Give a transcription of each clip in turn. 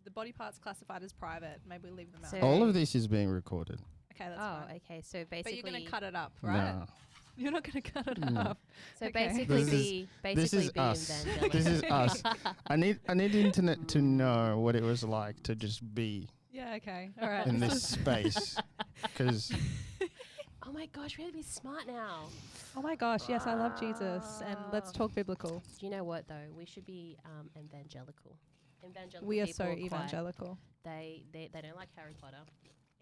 the body parts classified as private. Maybe we leave them out. So- All of this is being recorded. Okay, that's Oh, fine. okay. So basically, But you're going to cut it up, right? No. You're not going to cut it No. up. so Okay. basically, This is be us. evangelical. This is us. I need the internet to know what it was like to just be Yeah, okay. All right. in this space. Because Oh my gosh, we have to be smart now. Oh my gosh, yes, I love Jesus. And let's talk biblical. Do you know what though? We should be evangelical. Evangelical. We are people so quite- evangelical. They don't like Harry Potter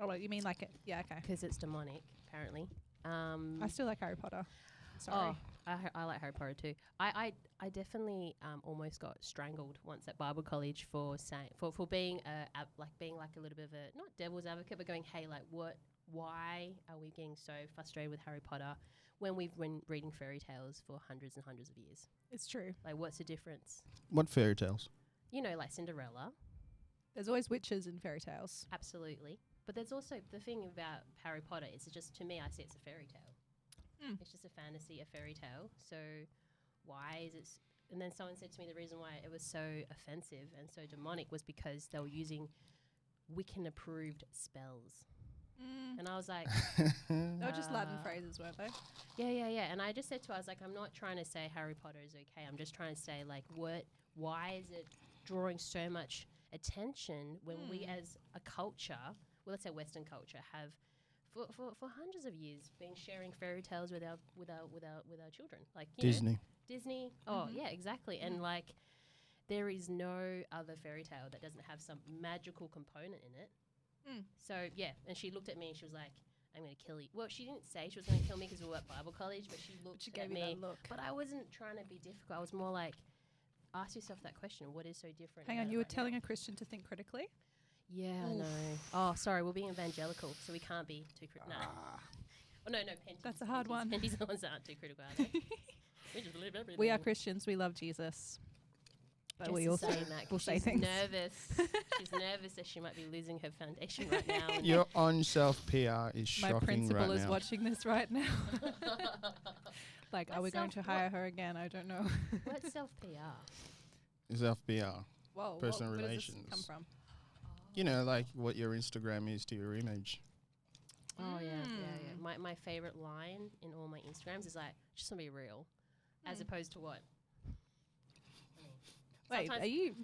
Oh, wait, you mean like it? Yeah, okay. because it's demonic, apparently. I still like Harry Potter. Sorry. Oh, I like Harry Potter too. I definitely almost got strangled once at Bible college for saying for being being like a little bit of a not devil's advocate, but going, hey, like why are we getting so frustrated with Harry Potter when we've been reading fairy tales for hundreds and hundreds of years? It's true. Like, what's the difference? what fairy tales? You know, like Cinderella, There's always witches in fairy tales. absolutely. But there's also the thing about Harry Potter is it just, to me, I see it's a fairy tale. Mm. It's just a fantasy, a fairy tale. So why is it? And then someone said to me the reason why it was so offensive and so demonic was because they were using Wiccan-approved spells. And I was like, They were just Latin phrases, weren't they? yeah. And I just said to her, I was like, I'm not trying to say Harry Potter is okay. I'm just trying to say, like, why is it drawing so much attention when we as a culture, well, let's say Western culture, have for hundreds of years been sharing fairy tales with our children, like Disney. Oh yeah, exactly. And like, there is no other fairy tale that doesn't have some magical component in it. So yeah, and she looked at me and she was like, "I'm going to kill you." Well, she didn't say she was going to kill me because we were at Bible college, but she looked She at gave you me. that look. But I wasn't trying to be difficult. I was more like, ask yourself that question: what is so different? Hang about on, it you were right telling now? a Christian to think critically? Yeah, I know. Oh, sorry, we're being evangelical, so we can't be too critical. No. Oh, no, Penties. That's a hard one. Penties are the ones that aren't too critical, are they? We just believe everything. We are Christians. We love Jesus. But Jess we is also saying that 'cause will say she's things. nervous. She's nervous that she might be losing her foundation right now. Your own self PR is My shocking principal right is now. watching this right now. Like, are What's we going to self- hire her again? I don't know. What's self-PR? Self PR. Whoa. Personal where relations. Does this come from? You know, like what your Instagram is to your image. Oh, yeah. My favorite line in all my Instagrams is like, just want to be real, as opposed to what? Wait, Sometimes are you?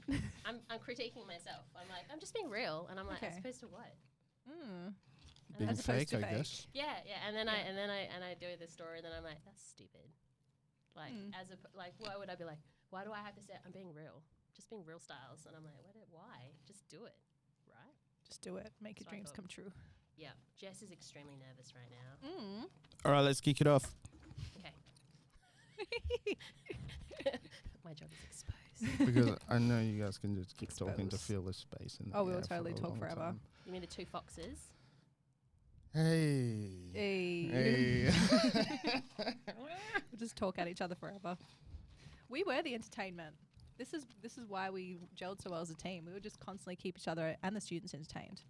I'm critiquing myself. I'm like, I'm just being real, and I'm like, as Okay. opposed to what? Being As opposed fake, to I fake. guess. Yeah, and then Yeah. I do the story, and then I'm like, that's stupid. Like why would I be like, why do I have to say I'm being real? Just being real styles, and I'm like, why? Just do it, right? Just do it. Make your So I dreams thought- come true. Yeah. Jess is extremely nervous right now. All right, let's kick it off. Okay. My job is exposed. Because I know you guys can just keep talking to Exposed. fill the space. In the Oh, we will air for totally a talk long forever. time. You mean the two foxes? Hey. Hey. Hey. We'll just talk at each other forever. We were the entertainment. This is why we gelled so well as a team. We would just constantly keep each other and the students entertained.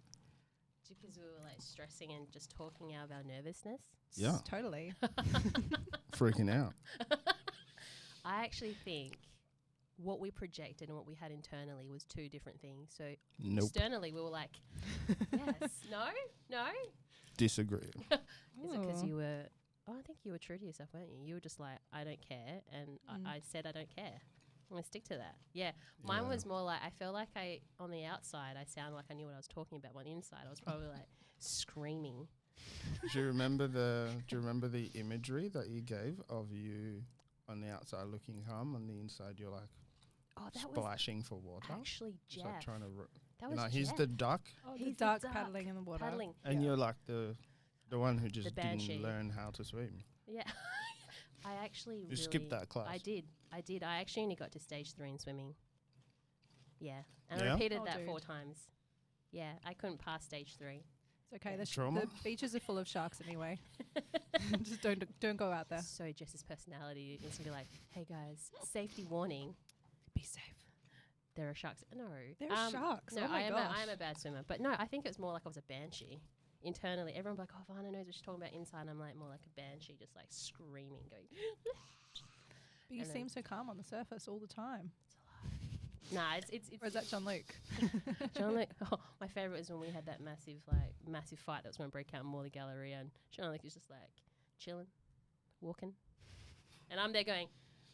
Because we were like stressing and just talking out of our nervousness. Yeah. Totally. Freaking out. I actually think what we projected and what we had internally was two different things. So Nope. externally we were like, yes, no. Disagree. Is it because Oh. you were? Oh, I think you were true to yourself, weren't you? You were just like, I don't care, and I said I don't care. I'm gonna stick to that. Yeah, mine Yeah. was more like I felt like on the outside I sounded like I knew what I was talking about. But on the inside, I was probably like screaming. Do you remember the imagery that you gave of you on the outside looking calm, on the inside you're like Oh, that was splashing for water? actually It's Jeff. like trying to. That You was know, he's Jeff. the duck, Oh, the He's the duck duck paddling in the water. paddling. and Yeah. you're like the one who just banshee. didn't learn how to swim. Yeah, I actually You really skipped that class. I did. I actually only got to stage 3 in swimming. Yeah, and I Yeah? repeated Oh, that dude. 4 times. Yeah, I couldn't pass stage 3. It's okay. Yeah. Trauma? The beaches are full of sharks anyway. Just don't go out there. So Jess's personality is gonna be like, "Hey guys, safety warning, Be safe. there are sharks." No, There are sharks. No, Oh my I gosh. am a bad swimmer, but no, I think it was more like I was a banshee. Internally, everyone was like, "Oh, Ivana knows what she's talking about." Inside, I'm like more like a banshee, just like screaming, going. But you and then- seem so calm on the surface all the time. Nah, it's Or is that John Luke? John Luke. Oh, my favorite was when we had that massive fight that was going to break out in Morley Galleria, and John Luke is just like chilling, walking, and I'm there going,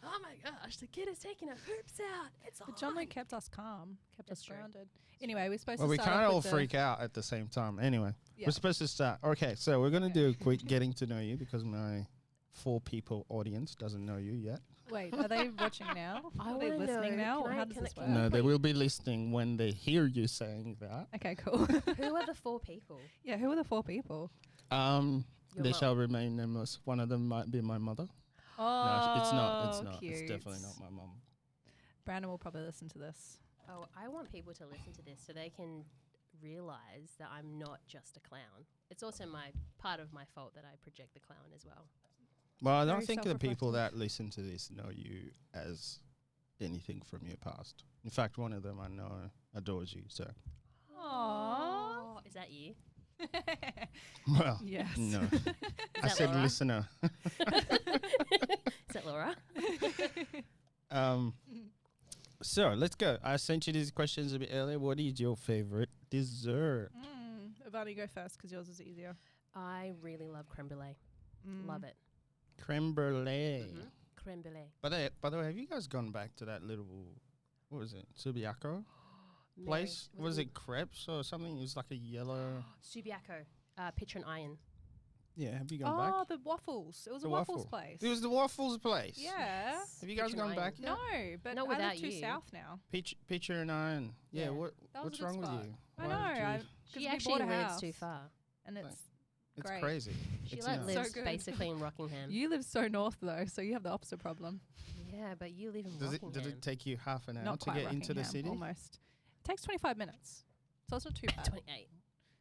"Oh my gosh, the kid is taking her hoops out. It's But John on." Luke kept us calm, kept That's us true. grounded. Anyway, we're supposed Well, to we start can't off all with the- freak out at the same time. Anyway, Yeah. we're supposed to start. Okay, so we're going to Okay. do a quick getting to know you because my 4 people audience doesn't know you yet. Wait, are they watching now? I Are they wanna listening know, now? can Or I- how does can I- this can work? I- No, they put- will be listening when they hear you saying that. Okay, cool. Who are the 4 people? Yeah, who are the 4 people? Your They mum. shall remain nameless. One of them might be my mother. Oh, No, it's not. It's not. Cute. It's definitely not my mum. Brandon will probably listen to this. Oh, I want people to listen to this so they can realize that I'm not just a clown. It's also part of my fault that I project the clown as well. Well, I don't Very think the people self-reflective. that listen to this know you as anything from your past. In fact, one of them I know adores you. So, Aww. Is that you? well, Yes. no. Is I that said Laura? listener. Is that Laura? So let's go. I sent you these questions a bit earlier. What is your favorite dessert? Ivana, you go first because yours is easier. I really love creme brulee. Love it. Creme brulee. Mhm. Creme brulee. By the way, have you guys gone back to that little, what was it, Subiaco place? Was it crepes or something? It was like a yellow. Subiaco, Pitcher and Iron. Yeah, have you gone Oh, back? the waffles. It was The a waffles waffle. place. It was the waffles place. Yeah. Have you guys Pitcher gone and back Iron. yet? No, but Not I live without too you. south now. Pitcher and Iron. Yeah, Yeah. That was a what's good wrong spot. with you? I Why know. did you- I- 'Cause She we actually bought a lives house. too far. And Like, it's it's great. crazy. She It's like not. So lives good. basically in Rockingham. You live so north though, so you have the opposite problem. Yeah, but you live in Does Rockingham. it take you half an hour Not to quite get into the Rockingham, city? Almost. It takes 25 minutes, so it's not too bad. 28.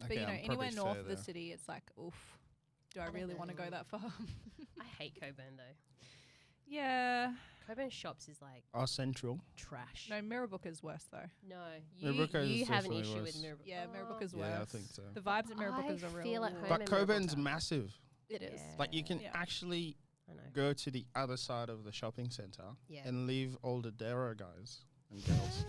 But you know, I'm anywhere probably north of the further. city, it's like, oof. Do I I don't really want to go know. that far? I hate Coburn though. Yeah. Coburn shops is like Oh, Central. trash. No, Mirrabooka's worse though. No, you, Mirrabooka you is have an definitely issue worse. with Mirrabooka. Yeah, Mirrabooka's worse. Yeah, I think so. The vibes at Mirrabooka's I are real. feel at home But in Coburn's Mirrabooka. massive. It is. Yeah. Like you can Yeah. actually I know. go to the other side of the shopping center Yeah. and leave all the Dara guys and girls.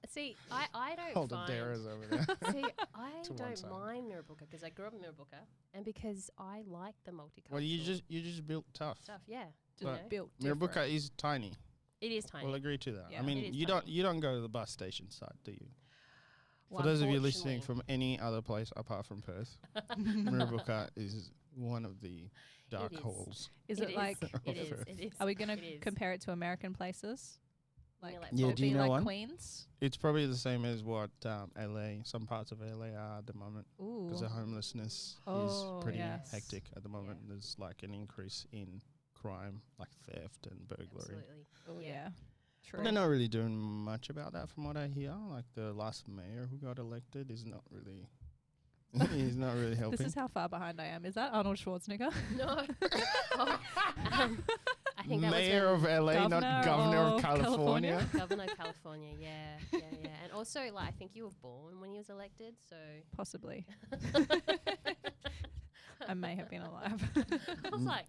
See, I don't all the find. Daras over there. See, I To one don't side. mind Mirrabooka because I grew up in Mirrabooka and because I like the multicultural Well, you just built tough. stuff. Yeah, Just you But know? built Mirrabooka different. is tiny. It is tiny. We'll agree to that. Yeah. I It mean, is you tiny. don't go to the bus station side, do you? Well, For those of you listening unfortunately- from any other place apart from Perth, Mirrabooka is one of the dark is. holes. Is it like? It is. Perth. It is. Are we gonna It is. compare it to American places? You mean like Yeah, would do you be know like one? Queens? It's probably the same as what LA, some parts of LA are at the moment. Ooh. Because the homelessness Oh, is pretty yes. hectic at the moment. There's like an increase in crime, like theft and burglary. Absolutely. Oh Yeah. yeah. True. But they're not really doing much about that from what I hear. Like the last mayor who got elected is not really, he's not really helping. This is how far behind I am. Is that Arnold Schwarzenegger? No. Oh, I think that Mayor was of LA, not Governor governor of of California. California. Governor of California. Yeah. And also, like, I think you were born when he was elected, so. Possibly. I may have been alive. I was like,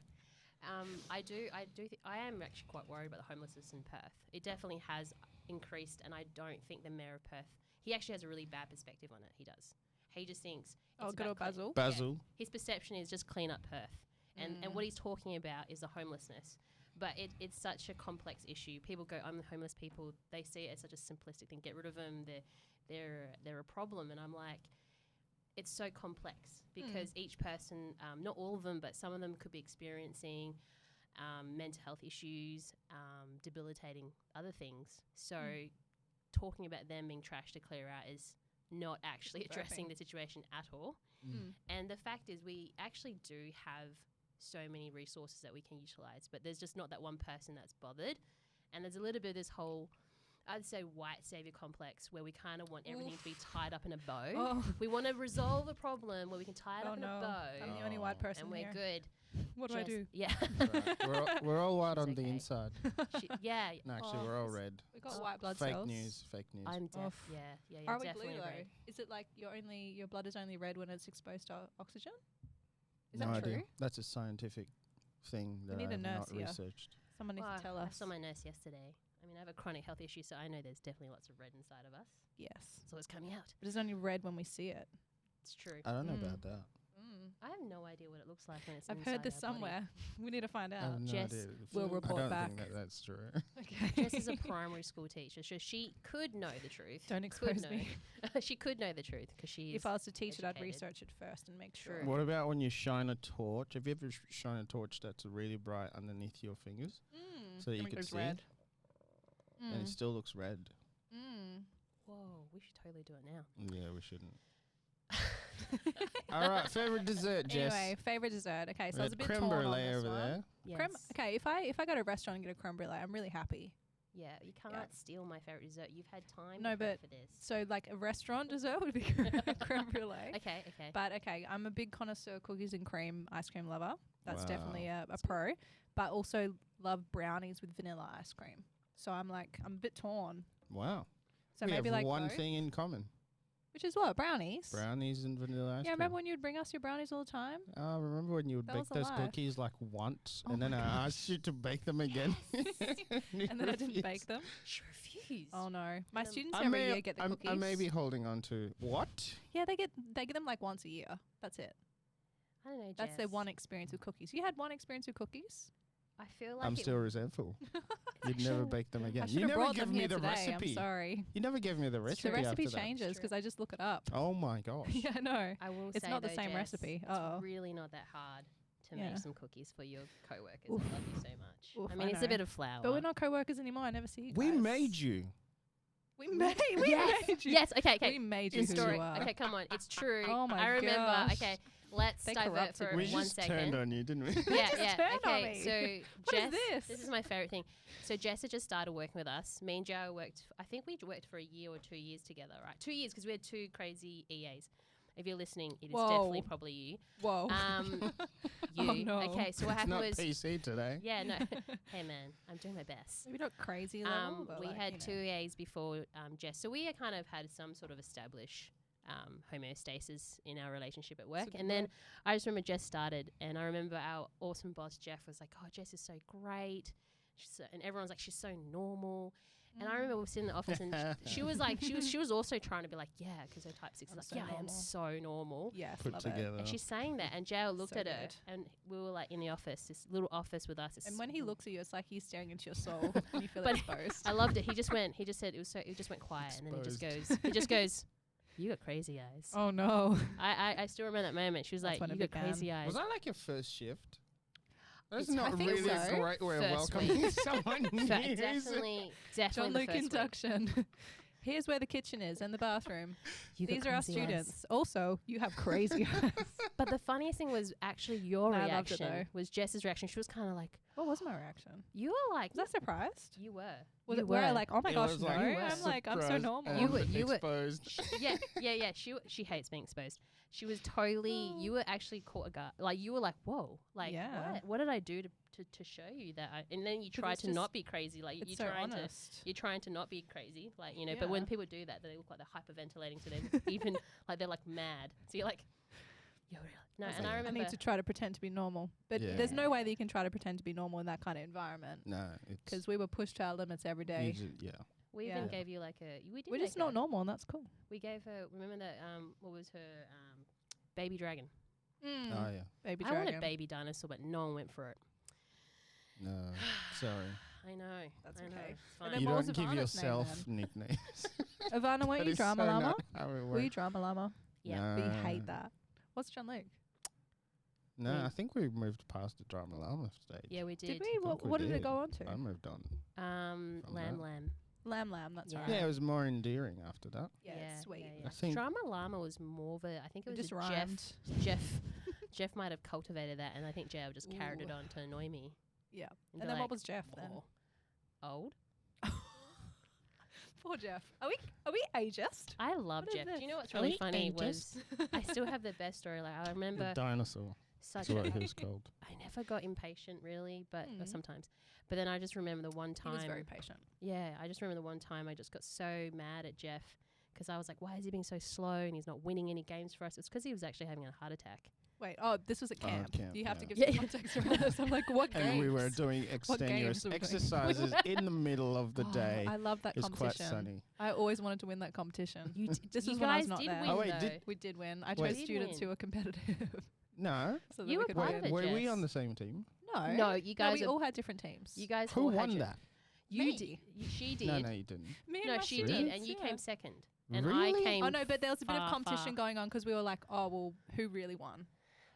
I am actually quite worried about the homelessness in Perth. It definitely has increased, and I don't think the mayor of Perth, he actually has a really bad perspective on it. He does. He just thinks. Oh, it's good about old clean- Basil. Yeah. Basil. His perception is just clean up Perth. And what he's talking about is the homelessness. But it's such a complex issue. People go, I'm the homeless people. They see it as such a simplistic thing. Get rid of them. They're a problem. And I'm like, it's so complex because each person, not all of them, but some of them could be experiencing mental health issues, debilitating other things. So talking about them being trash to clear out is not actually addressing the situation at all. And the fact is we actually do have so many resources that we can utilize, but there's just not that one person that's bothered. And there's a little bit of this whole, I'd say, white savior complex where we kind of want everything to be tied up in a bow. Oh, We want to resolve a problem where we can tie it oh up in a no. bow I'm the only white person and we're here. good. What do I Just- do? Yeah. We're all white It's on the okay. inside. Yeah. No, actually, Oh, we're all it's- red. We got Oh, white blood Fake cells. news. Fake news. I'm deaf. Oof. Yeah, Are we definitely blue though? red. Is it like your blood is only red when it's exposed to oxygen? Is no that idea. true? That's a scientific thing that need a I've nurse not here. researched. Someone needs Well, to tell I us. saw my nurse yesterday. I mean, I have a chronic health issue, so I know there's definitely lots of red inside of us. Yes. It's always coming out. But it's only red when we see it. It's true. I don't know Mm. about that. I have no idea what it looks like when it's I've inside heard this our body. somewhere. We need to find I out. have no Jess idea. will I report don't back. think that that's true. Okay. Jess is a primary school teacher, so she could know the truth. Don't expose know. me. She could know the truth because she is. If I was to teach it, I'd educated. research it first and make sure. True. What about when you shine a torch? Have you ever shone a torch that's really bright underneath your fingers so that you And it could goes see? red. And it still looks red. Whoa, we should totally do it now. Yeah, we shouldn't. All right, favorite dessert, Jess. Anyway, favorite dessert. Okay, so We I was had a bit creme torn on brulee this over one. there. Yes. Okay, if I go to a restaurant and get a creme brulee, I'm really happy. Yeah, you can't steal my favorite dessert. You've had time No, to prep but for this. So like a restaurant dessert would be creme brulee. Okay. But okay, I'm a big connoisseur cookies and cream ice cream lover. That's definitely Wow. a pro. But also love brownies with vanilla ice cream. So I'm a bit torn. Wow. So we maybe have like one both, thing in common. which is what, brownies. Brownies and vanilla ice Yeah, cream. remember when you'd bring us your brownies all the time? I remember when you would That bake was those alive. cookies like once, Oh and then my I asked you to bake them again. And then I didn't bake them. She refused. Oh no, my them- students I every may, year get the cookies. I may be holding on to what? Yeah, they get them like once a year. That's it. I don't know. That's their Jess. one experience with cookies. You had one experience with cookies. I feel like I'm it still resentful. You'd never actually- bake them I again. should You have never brought give them me here the today. recipe. I'm sorry. You never gave me the recipe. The recipe after that. changes because I just look it up. Oh my gosh. Yeah, I know. I will It's say not the though, same Jess, recipe. It's Uh-oh. really not that hard to Yeah. make some cookies for your coworkers. Oof. I love you so much. Oof, I I mean, it's know. a bit of flour. But we're not co-workers anymore. I never see you guys. We made you. We made Yes. made you. Yes. Okay. We made you True who story. you are. Okay, come on. It's true. Oh my I remember. gosh. Okay, let's They divert corrupted for me. We one just second. turned on you, didn't we? Yeah, just yeah. turned on Okay, me. so What is Jess, this? is my favorite thing. So Jess had just started working with us. Me and Joe worked. I think we worked for a year or 2 years together, right? 2 years because we had two crazy EAs. If you're listening, it is Whoa. definitely probably you. Whoa. You. Oh, no. Okay, so what It's happened not was. PC today. Yeah, no. Hey man, I'm doing my best. Maybe not crazy level, but We like, had you two know. EAs before Jess, so we had kind of had some sort of established homeostasis in our relationship at work. Super And then good. I just remember Jess started, and I remember our awesome boss Jeff was like, "Oh, Jess is so great," and everyone's like, "She's so normal." And I remember we were sitting in the office, and she was like, she was also trying to be like, "Yeah," because her type 6 is I'm like, so "Yeah, I am normal." so normal." Yes, Put love it. together. And she's saying that, and Jael looked So at her, good. and we were like in the office, this little office with us. this And when he looks at you, it's like he's staring into your soul, and you feel But exposed. I loved it. He just said it just went quiet, and then he just goes, "You got crazy eyes." Oh no! I still remember that moment. She was That's like, when "You it got crazy eyes." Was that like your first shift? That's It's- I not think really so. a great way of First welcoming week. someone new. Definitely John the Luke first week. induction. Here's where the kitchen is and the bathroom. You got These are our crazy eyes. students. Also, you have crazy eyes. But the funniest thing was actually your No, I loved it reaction. though. Was Jess's reaction. She was kind of like, What was my reaction? "You were like, Was I surprised? you were, Was you it where I were." like, oh my It gosh, was no? like I'm like, I'm so surprised normal. and You were- exposed. yeah. She hates being exposed. She was totally. You were actually caught a guard. Like you were like, "Whoa!" Like, Yeah. what did I do to show you that? And then you 'Cause try it's to just- not be crazy. Like It's you're so trying to. honest. You're trying to not be crazy, like But when Yeah. people do that, they look like they're hyperventilating. So they're even like they're like mad. So you're like, "You're real." No, It's and like, I I remember. need to try to pretend to be normal, but Yeah. there's no way that you can try to pretend to be normal in that kind of environment. No, it's Because we were pushed to our limits every you day. yeah. we yeah. even gave you like a. We did. We're just make not a- normal, and that's cool. We gave her. Remember that? What was her? Baby dragon. Mm. Oh yeah. Baby I dragon. wanted baby dinosaur, but no one went for it. No, sorry. I know. That's I know. okay. It's And fine. then You what was don't give Ivana's name yourself nicknames. Ivana, weren't That you is drama so llama? not how it Were you works. drama llama? Yeah. We No. hate that. What's John Luke? No, Yeah. I think we moved past the drama llama stage. Yeah, we Did did. we? What, think we what did it did. go on to? I moved on. Lamb, From lamb. Lamb, that's Yeah. right. Yeah, it was more endearing after that. Yeah, sweet. I think- Drama llama was more of a. I think it It was just a rhymed. Jeff might have cultivated that, and I think Joe just carried it Ooh. on to annoy me. Yeah. And And be then what like, was Jeff then? "Oh, old. Poor Jeff. Are we ageist? I love What is Jeff. Do you know what's Are really we funny ageist? was I still have the best story. Like I The remember dinosaur. such That's what a. he was called. I never got impatient really, but Mm. sometimes. But then I just remember the one He time. was very patient. Yeah, I just remember the one time I just got so mad at Jeff because I was like, why is he being so slow and he's not winning any games for us? It's because he was actually having a heart attack. Wait, this was at camp. camp, You have to yeah. give some context around this. I'm like, what games? And we were doing extenuous games are we doing? exercises in the middle of the day. I love that It was quite competition. sunny. I always wanted to win that competition. This you was when I was guys not did there. win, Oh, wait, though. We did win. I Wait. chose Did students win. who were competitive. No. So that You we were could part win. of it, Were we Jess. on the same team? No. No, you No, guys. we are- all had different teams. you guys Who all had won your- that? You Me. did. She did. No, you didn't. Me and No, my she students, did, and you yeah. came second, and Really? I came. Oh no, but there was a bit of far, competition far. going on because we were like, oh well, who really won?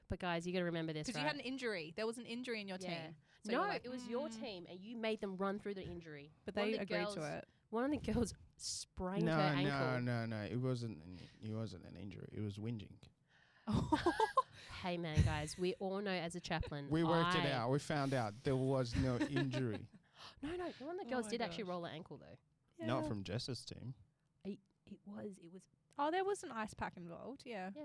But guys, you got to remember this, Because right? you had an injury. There was an injury in your Yeah. team. So no, you're like, it was your team, and you made them run through the injury. But One of they the agreed girls- to it. One of the girls sprained her No, ankle. no. It wasn't an injury. It was whinging. Hey, man, guys, we all know as a chaplain. We worked it I- out. We found out there was no injury. No, one of the Oh girls my did actually gosh. roll her ankle though. Not from Jess's team. It was. Oh, there was an ice pack involved. Yeah. Yeah.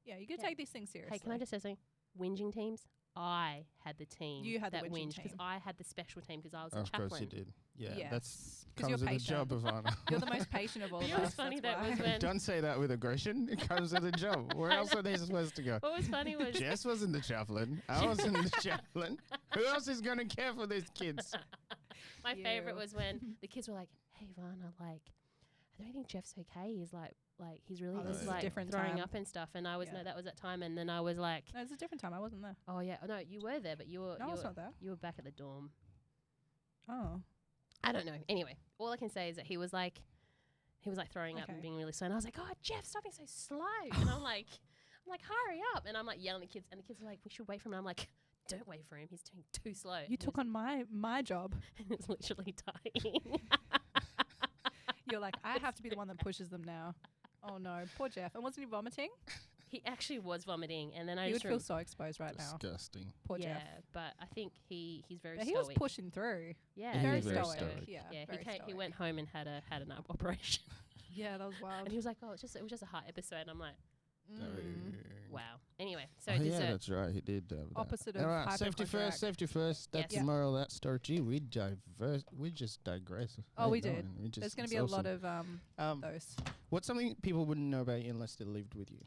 Yeah, you could Yeah. take these things seriously. Hey, can I just say something? Whinging teams. I had the team. You had the that whinging whinged because team. I had the special team because I was a Of chaplain. course you did. Yeah, Yes. that's 'Cause you're comes with the job, patient. Ivana. You're the most patient of all of You know us. what's funny? that's That was why. when Don't say that with aggression. It comes with the job. Where I else are they supposed to go? what was funny was Jess wasn't the chaplain. I wasn't the chaplain. Who else is going to care for these kids? my favorite You. was when the kids were like, "Hey, Ivana, like, I don't think Jeff's okay. He's like he's really Oh, this is a like different throwing time. up and stuff." And I was Yeah. no, that was that time. And then I was like, No, it's a different time. I wasn't there. "Oh yeah, no, you were there, but you were No, I you was were, not there. you were back at the dorm." Oh. I don't know. Anyway, all I can say is that he was like throwing up and Okay. being really slow. And I was like, "Oh, Jeff, stop being so slow." And I'm like, hurry up. And I'm like yelling at the kids. And the kids are like, "We should wait for him." And I'm like, "Don't wait for him. He's doing too slow." You took on my job. And it's literally dying. You're like, I have to be the one that pushes them now. Oh no, poor Jeff. And wasn't he vomiting? He actually was vomiting. And then I You would just feel so exposed right now. Disgusting. Poor yeah, Jeff. but I think he's very But he stoic. was pushing through. yeah, He Very was very stoic. stoic. Yeah, Yeah, very he stoic. went home and had an operation. Yeah, that was wild. And he was like, "Oh, it was just a heart episode." And I'm like, Mm. "Wow." Anyway, so Oh, yeah, dessert. that's right. He did. Opposite All of right, safety hypochondriac. first. Safety first. That's Yes. the moral of that story. Gee, we diverse. We just digress. Oh, Ain't we did. knowing. We just- There's going it's to be a lot awesome. of those. What's something people wouldn't know about you unless they lived with you?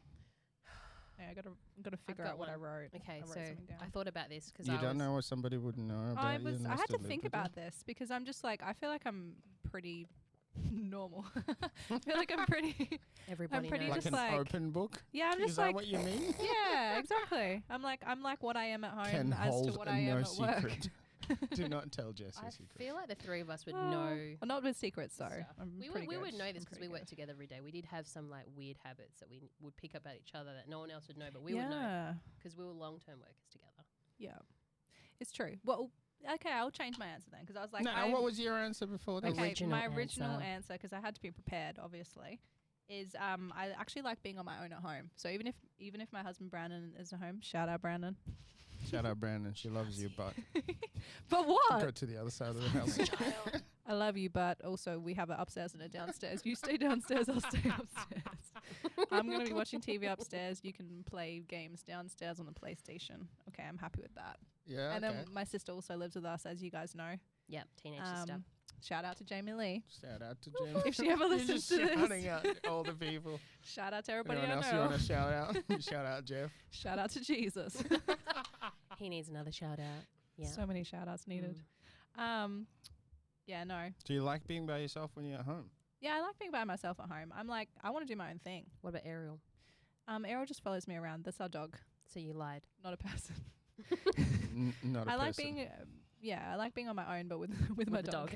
Yeah, I gotta figure got out what I one. wrote. Okay, I wrote so something down. I thought about this because You I don't was know what somebody wouldn't know about I you was. I unless had they to lived think with you? about this because I'm just like I feel like I'm pretty normal. I feel like I'm pretty. everybody pretty knows. Like just an like- open book? Yeah, I'm Is just that like. what you mean? Yeah, exactly. I'm like what I am at home Can as hold to what a I am no at work. secret. Do not tell Jess I your secret. feel like the three of us would Oh, know. well, not with secrets though. stuff. I'm We pretty would good. know I'm this because pretty we work good. together every day. We did have some like weird habits that we would pick up at each other that no one else would know, but we would know Yeah, because we were long-term workers together. yeah, it's true. Well, okay, I'll change my answer then because I was like, no, I'm- what was your answer before that? Okay, Original my original answer. answer, because I had to be prepared, obviously, is I actually like being on my own at home. So even if my husband Brandon is at home, shout out Brandon. Shout out Brandon. She loves you, but But what? go to the other side of the house. I love you, but also we have an upstairs and a downstairs. You stay downstairs, I'll stay upstairs. I'm gonna be watching TV upstairs. You can play games downstairs on the PlayStation. Okay, I'm happy with that. Yeah, And okay. then my sister also lives with us, as you guys know. Yep, teenage sister. Shout out to Jamie Lee. Shout out to Jim. If she ever You're listens just to this. shouting out all the people. Shout out to everybody Anyone I else you know. want to shout out? Shout out Jeff. Shout out to Jesus. He needs another shout out. Yeah. So many shout outs needed. Yeah, no. Do you like being by yourself when you're at home? Yeah, I like being by myself at home. I'm like, I want to do my own thing. What about Ariel? Ariel just follows me around. That's our dog, So you lied. not a person. Not a I like person. being, I like being on my own, but with my the dog.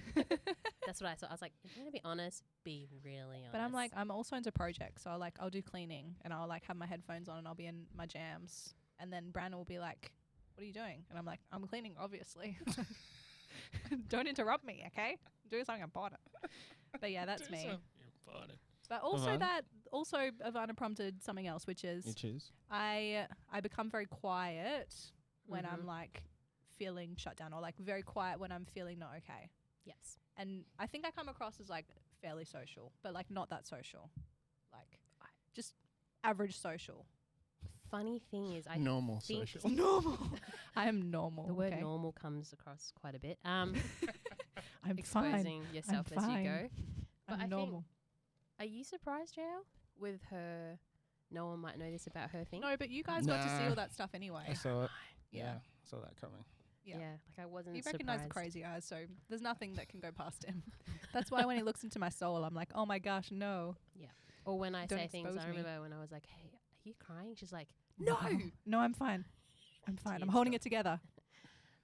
That's what I thought. I was like, if you're gonna be honest, be really honest. But I'm like, I'm also into projects, so I'll do cleaning, and I'll like have my headphones on, and I'll be in my jams, and then Brandon will be like, "What are you doing?" And I'm like, "I'm cleaning, obviously." Don't interrupt me, okay? I'm doing something important. But yeah, that's me. But also Ivana? Ivana prompted something else, which is You choose. I become very quiet when I'm Mhm. like feeling shut down, or like very quiet when I'm feeling not okay. yes. And I think I come across as like fairly social, but like not that social, like just average social. Funny thing is, I Normal think social. Normal. I am normal. the word okay? normal comes across quite a bit. I'm fine. Exposing yourself as you fine. go. But I'm I normal. think, are you surprised, JL, with her no one might know this about her thing. No, but you guys got to see Nah. all that stuff anyway. I saw it. Yeah. Yeah, saw that coming. Yeah. Like I wasn't He recognized the surprised. crazy eyes, so there's nothing that can go past him. That's why when he looks into my soul, I'm like, oh my gosh, no. Or when I Don't say things, expose I me. remember when I was like, hey, are you crying? She's like, No. No, I'm fine. I'm fine. I'm Tears holding drop. it together.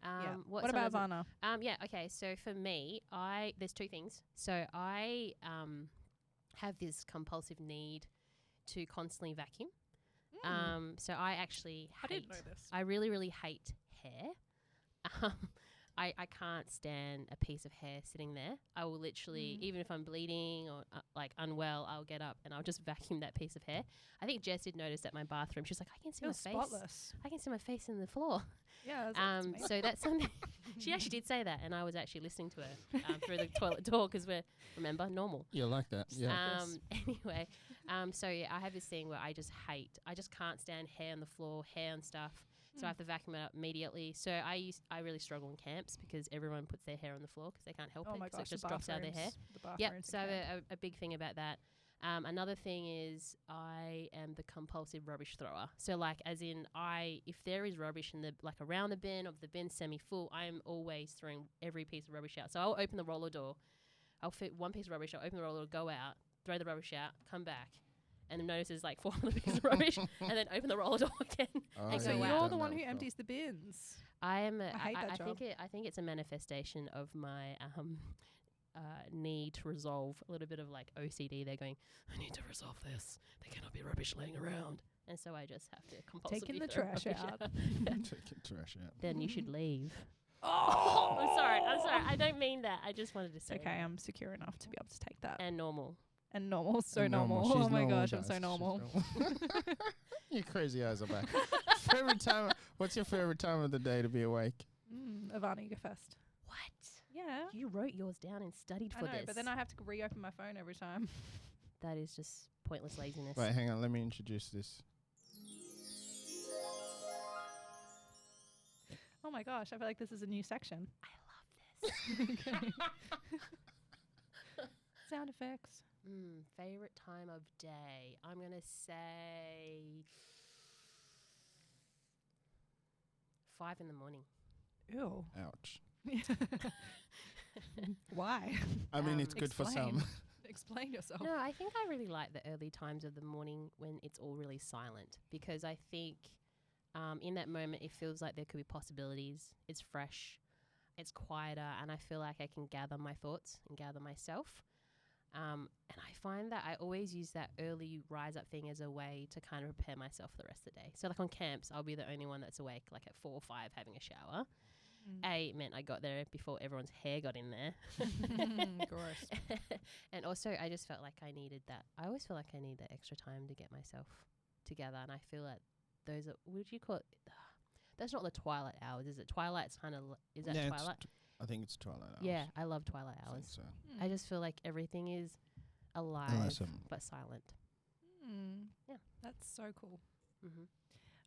yeah. What about Ivana? Yeah, okay. So for me, there's two things. So I have this compulsive need to constantly vacuum. So I actually I didn't know this. I really, really hate hair. I can't stand a piece of hair sitting there. I will literally, even if I'm bleeding or like unwell, I'll get up and I'll just vacuum that piece of hair. I think Jess did notice at my bathroom. She's like, I can see It my was face. spotless. I can see my face in the floor. Yeah. I was like, So that's something. She actually did say that, and I was actually listening to her through the toilet door because remember, normal. Yeah, like that. Yeah. Anyway, so yeah, I have this thing where I just can't stand hair on the floor, hair and stuff. So I have to vacuum it up immediately. So I really struggle in camps because everyone puts their hair on the floor because they can't help oh it my because gosh, it just drops out of their hair. Yep. So I have a big thing about that. Another thing is I am the compulsive rubbish thrower. So like as in if there is rubbish in the like around the bin or the bin semi-full, I'm always throwing every piece of rubbish out. So I'll open the roller door. I'll fit one piece of rubbish. I'll open the roller door, go out, throw the rubbish out, come back. And then notice there's like 4 other pieces of rubbish and then open the roller door again. and So go you're out. the one who empties the bins. I am. I hate that job. I think it's a manifestation of my need to resolve a little bit of like OCD. They're going, I need to resolve this. There cannot be rubbish laying around, and so I just have to compulsively Taking the throw trash rubbish out. Taking trash out. Then you should leave. Oh, I'm sorry. I don't mean that. I just wanted to It's say. okay. I'm secure enough to be able to take that. And normal. And normal, so And normal. She's Oh my normal, gosh, I'm guys. so She's normal. Your crazy eyes are back. Favorite time? What's your favorite time of the day to be awake? Ivana, you go first. What? Yeah. You wrote yours down and studied I for know, this. but then I have to reopen my phone every time. That is just pointless laziness. Wait, hang on. Let me introduce this. Oh my gosh, I feel like this is a new section. I love this. Okay. Sound effects. Favorite time of day. I'm going to say 5 in the morning. Ew. Ouch. Why? I mean, it's good for some. Explain yourself. No, I think I really like the early times of the morning when it's all really silent because I think in that moment it feels like there could be possibilities. It's fresh, it's quieter, and I feel like I can gather my thoughts and gather myself. And I find that I always use that early rise up thing as a way to kind of prepare myself for the rest of the day. So like on camps, I'll be the only one that's awake like at 4 or 5 having a shower. It meant I got there before everyone's hair got in there. Gross. And also I just felt like I needed that. I always feel like I need that extra time to get myself together. And I feel like those are, what would you call it? That's not the twilight hours, is it? Twilight's kind of, is that Yeah, twilight? I think it's twilight hours. Yeah, I love twilight I think hours. so. I just feel like everything is alive Unless but silent. Yeah. That's so cool. Mm-hmm.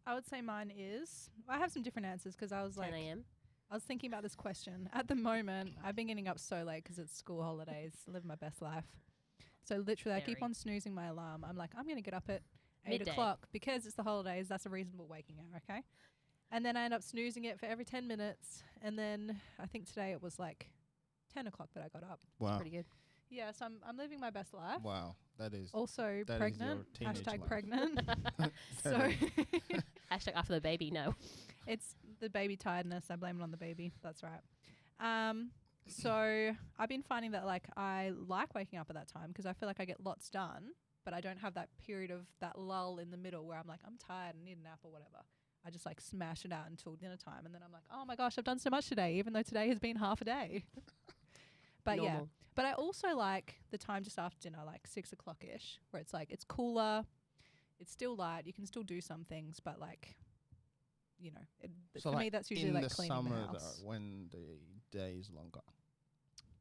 I would say mine is, I have some different answers because I was 10 like, a.m. I was thinking about this question. At the moment, I've been getting up so late because it's school holidays, live my best life. So literally, I keep Very. on snoozing my alarm. I'm like, I'm going to get up at 8 Midday. o'clock because it's the holidays. That's a reasonable waking hour, okay? And then I end up snoozing it for every 10 minutes. And then I think today it was like 10 o'clock that I got up. Wow. Pretty good. Yeah, so I'm living my best life. Wow. That is. Also That is pregnant. your teenage Hashtag life. pregnant. That So is- Hashtag after the baby, no. it's the baby tiredness. I blame it on the baby. That's right. So I've been finding that like I like waking up at that time because I feel like I get lots done, but I don't have that period of that lull in the middle where I'm like, I'm tired and need a nap or whatever. I just like smash it out until dinner time. And then I'm like, oh my gosh, I've done so much today, even though today has been half a day. But yeah, Normal. but I also like the time just after dinner, like 6 o'clock ish, where it's like, it's cooler. It's still light. You can still do some things, but like, you know, So for me, like that's usually in like the cleaning summer the house. though, when the day is longer.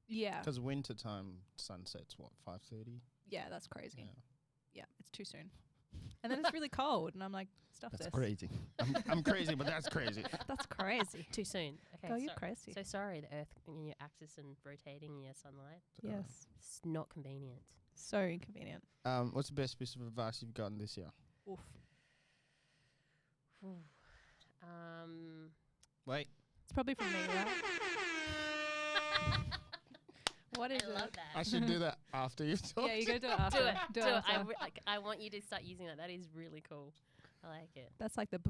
Yeah. Because winter time sunsets what 5:30. Yeah, that's crazy. Yeah. Yeah, it's too soon. And then it's really cold, and I'm like, stuff That's this. crazy. I'm crazy, but that's crazy. That's crazy. Too soon. Okay. Girl, you're so- crazy. So sorry, the Earth in your axis and rotating in your sunlight. Yes. It's not convenient. So inconvenient. What's the best piece of advice you've gotten this year? Oof. Wait. It's probably from me, right? What is I it? love that. I should do that after you talk. Yeah, you gotta do it after. Do it. Do Do it it. after. I want you to start using that. That is really cool. I like it. That's like the.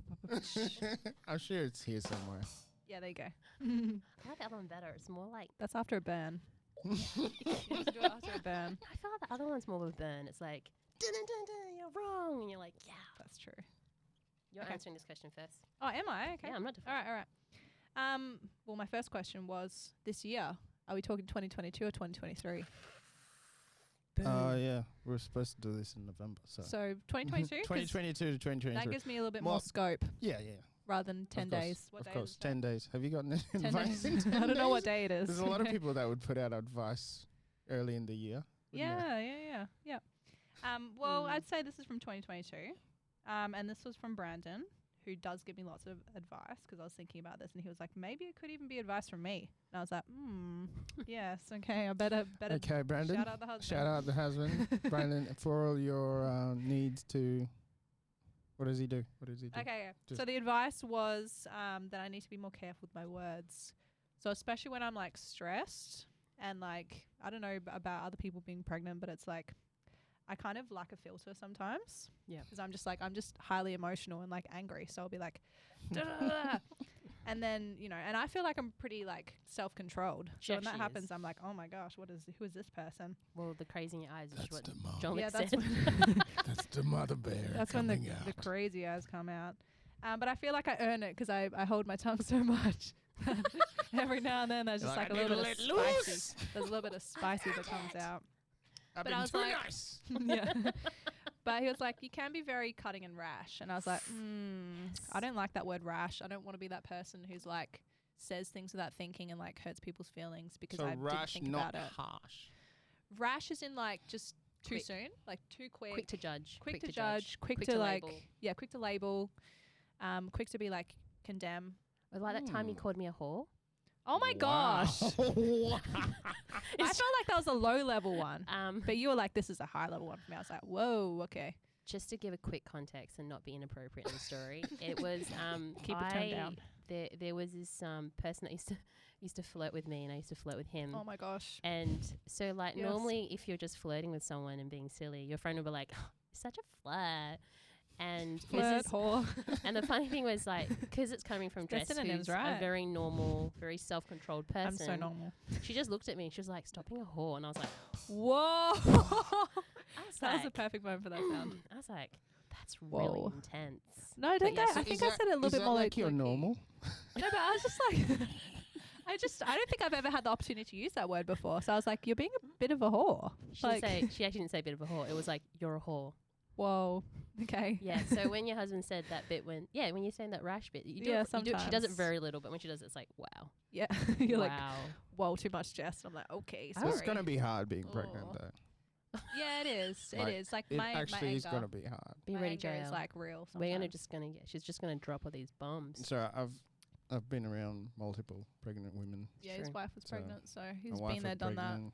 I'm sure it's here somewhere. Yeah, there you go. I like the other one better. It's more like That's after a burn. Do it after a burn. I feel like the other one's more of a burn. It's like dun, dun, dun, dun, you're wrong, and you're like, yeah. That's true. You're Okay. answering this question first. Oh, am I? Okay. Yeah, I'm not. All right. Well, my first question was this year. Are we talking 2022 or 2023? Oh, yeah. We're supposed to do this in November. So, So 2022. 2022 to 2023. That gives me a little bit more Well, scope yeah. rather than 10 Of course, days. What of day course. is 10 days. Have you gotten any 10 advice? days. in I 10 don't know what days? day it is. There's a lot of people that would put out advice early in the year. wouldn't there? Yeah. Well, Mm. I'd say this is from 2022. And this was from Brandon, who does give me lots of advice because I was thinking about this and he was like, maybe it could even be advice from me. And I was like, yes, okay, I better Okay, Brandon. shout out the husband. Shout out the husband. Brandon, for all your needs to... What does he do? Okay, yeah. So Just- the advice was that I need to be more careful with my words. So especially when I'm like stressed and like, I don't know about other people being pregnant, but it's like, I kind of lack a filter sometimes. Yeah. Because I'm just highly emotional and like angry. So I'll be like, "Da-da-da-da." And then, and I feel like I'm pretty like self-controlled. She So when that actually happens, is. I'm like, oh my gosh, who is this person? Well, the crazy in your eyes is That's what the mom. John Yeah, said. that's when, That's the mother bear that's when the coming out. crazy eyes come out. But I feel like I earn it because I hold my tongue so much. Every now and then there's You're just like, like "I a little bit need of to let spicy. loose." There's a little bit of spicy that comes out. I've But been I was too like- nice. Yeah. But he was like, you can be very cutting and rash. And I was like, I don't like that word rash. I don't want to be that person who's like says things without thinking and like hurts people's feelings because So I didn't rush, think not about it. harsh. Rash is in like just too Quick. soon, like too quick. Quick to judge. Quick to judge, quick to like, label. yeah, quick to label, quick to be like condemn. Or like that time you Hmm. called me a whore. Oh my gosh. Wow. I felt like that was a low level one. But you were like, this is a high level one for me. I was like, whoa, okay. Just to give a quick context and not be inappropriate in the story, it was Keep it toned down. There was this person that used to flirt with me, and I used to flirt with him. Oh my gosh. And so, like, Yes. normally if you're just flirting with someone and being silly, your friend will be like, oh, such a flirt. And Flirt, whore. and the funny thing was, like, because it's coming from They're Jess, synonyms, who's right? a very normal, very self-controlled person. I'm so normal. She just looked at me and she was like, stop being a whore. And I was like, Whoa. I was That was the like, perfect moment for that sound. I was like, that's Whoa. really intense. No, I But think yeah, I so think I said it a little is bit that more like you're low-key. normal. No, but I was just like, I don't think I've ever had the opportunity to use that word before. So I was like, you're being a bit of a whore. She Like, she actually didn't say bit of a whore. It was like, you're a whore. whoa, okay. Yeah. So when your husband said that bit, when you're saying that rash bit, you do Yeah, it, you do it, she does it sometimes. very little, but when she does it, it's like, wow. Yeah, you're like, wow. whoa, too much, Jess. And I'm like, okay, So sorry. it's gonna be hard being pregnant, Oh. though. Yeah, it is. Like, it is. Like It my actually is anger, gonna be hard. Be my ready, anger is JL. like real. We're gonna sometimes. she's just gonna drop all these bombs. So I've been around multiple pregnant women. Yeah, his True. wife was So pregnant, so My he's wife been there, was done that. pregnant.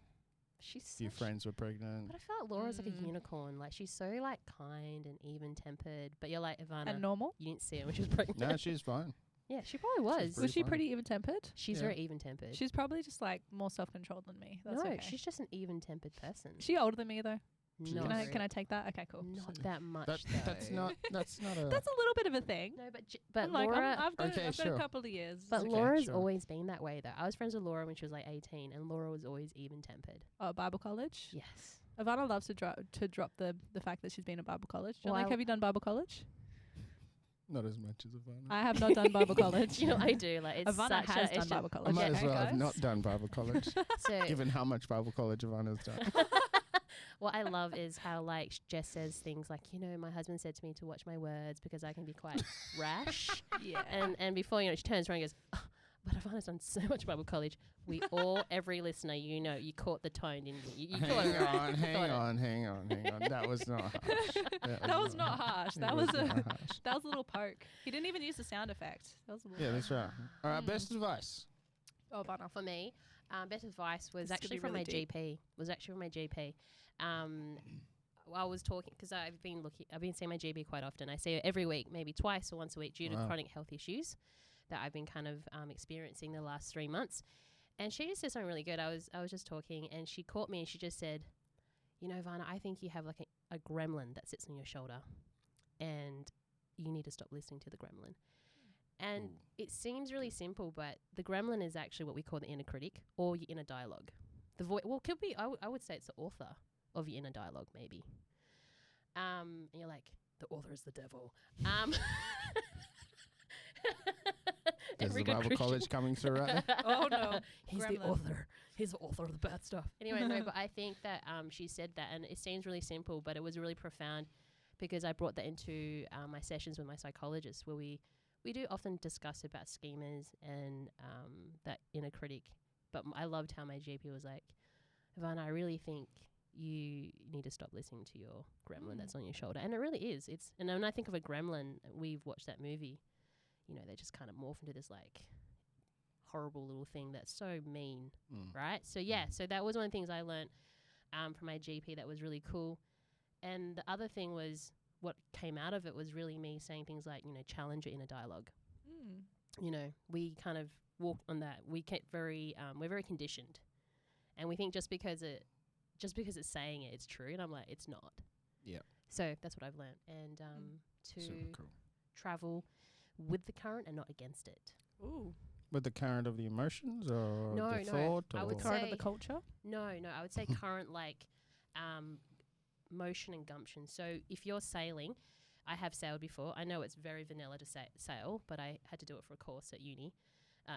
She's Few such, friends were pregnant. but I felt Laura's like a Mm. unicorn. Like she's so like kind and even tempered. But you're like Ivana. And normal. You didn't see her when she was pregnant. No, she's fine. Yeah, she probably was. pretty Was she fine. pretty even tempered? She's Yeah. very even tempered. She's probably just like more self controlled than me. That's no, okay. she's just an even tempered person. She older than me though. Not Can I very- can I take that? Okay, cool. Not that much. That, though. that's not a. That's a little bit of a thing. No, but I'm like, Laura. I've got, Okay, I've got sure. a couple of years. But Okay, Laura's sure. always been that way, though. I was friends with Laura when she was like 18, and Laura was always even tempered. Oh, Bible college. Yes. Ivana loves to drop the fact that she's been at Bible college. Well, Like, I- have you done Bible college? Not as much as Ivana. I have not done Bible college. You know, I do. Like, it's Ivana such has a, done Bible I college. might as okay, well have guys? not done Bible college, So, given how much Bible college Ivana's done. what I love is how, like, Jess says things like, you know, my husband said to me to watch my words because I can be quite rash. Yeah. And before, you know, she turns around and goes, oh, but Ivana's done so much Bible college. We all, every listener, you know, you caught the tone, didn't you? You caught it hang right. on, You hang caught it. on, hang on, hang on. That was not harsh. That was not harsh. It That was a not harsh. that was a little poke. He didn't even use the sound effect. That was a little Yeah, poke. that's right. All right, Mm. best advice. Oh, Ivana. For me, best advice was This is gonna actually be from really my deep. GP. Was actually from my GP. I was talking because I've been seeing my GP quite often. I see her every week, maybe twice or once a week, due to chronic health issues that I've been kind of experiencing the last 3 months. And she just said something really good. I was just talking, and she caught me, and she just said, you know, Ivana, I think you have like a gremlin that sits on your shoulder, and you need to stop listening to the gremlin. And it seems really simple, but the gremlin is actually what we call the inner critic or your inner dialogue. The voice, well, could be, I would say it's the author of your inner dialogue, maybe. And you're like, the author is the devil. There's the Bible Christian. college coming through right now. Oh, no. He's Gremlin. the author. He's the author of the bad stuff. Anyway, no, but I think that she said that, and it seems really simple, but it was really profound because I brought that into my sessions with my psychologist, where we do often discuss about schemas and that inner critic. But I loved how my GP was like, Ivana, I really think you need to stop listening to your gremlin that's on your shoulder. And it really is. And when I think of a gremlin, we've watched that movie, you know, they just kind of morph into this like horrible little thing that's so mean, right? So so that was one of the things I learned from my GP that was really cool. And the other thing was, what came out of it was really me saying things like, you know, challenge your inner dialogue. You know, we kind of walk on that. We get we're very conditioned, and we think just because it's saying it, it's true. And I'm like, it's not. Yeah. So that's what I've learned, and to Super cool. travel with the current and not against it. Ooh. With the current of the emotions or No, the thought? I or would Current of say the culture? No, I would say current, like motion and gumption. So if you're sailing, I have sailed before. I know it's very vanilla to sail, but I had to do it for a course at uni,